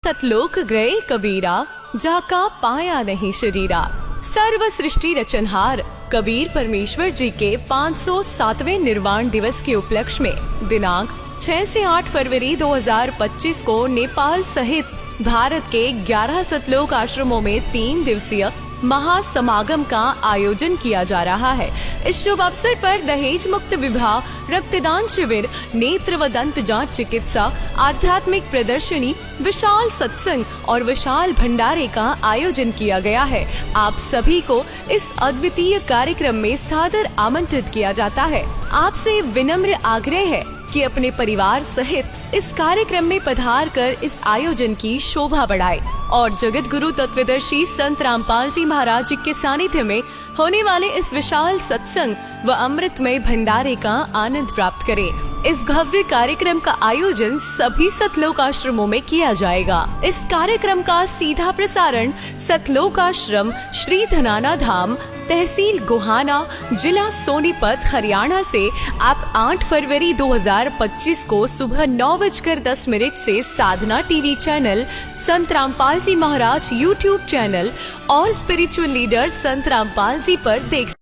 सतलोक गए कबीरा, जाका पाया नहीं शरीरा। सर्व सृष्टि रचनहार कबीर परमेश्वर जी के 507वें निर्वाण दिवस के उपलक्ष्य में दिनांक 6 से 8 फरवरी 2025 को नेपाल सहित भारत के 11 सतलोक आश्रमों में 3 दिवसीय महासमागम का आयोजन किया जा रहा है। इस शुभ अवसर पर दहेज मुक्त विवाह, रक्तदान शिविर, नेत्र व दंत जांच चिकित्सा, आध्यात्मिक प्रदर्शनी, विशाल सत्संग और विशाल भंडारे का आयोजन किया गया है। आप सभी को इस अद्वितीय कार्यक्रम में सादर आमंत्रित किया जाता है। आपसे विनम्र आग्रह है कि अपने परिवार सहित इस कार्यक्रम में पधार कर इस आयोजन की शोभा बढ़ाए और जगत गुरु तत्वदर्शी संत रामपाल जी महाराज जी के सानिध्य में होने वाले इस विशाल सत्संग व अमृतमय भंडारे का आनंद प्राप्त करें। इस भव्य कार्यक्रम का आयोजन सभी सतलोक आश्रमों में किया जाएगा। इस कार्यक्रम का सीधा प्रसारण सतलोक आश्रम श्री धनाना धाम, तहसील गोहाना, जिला सोनीपत, हरियाणा से आप 8 फरवरी 2025 को सुबह 9:10 से साधना टीवी चैनल, संत रामपाल जी महाराज यूट्यूब चैनल और स्पिरिचुअल लीडर संत रामपाल जी पर देख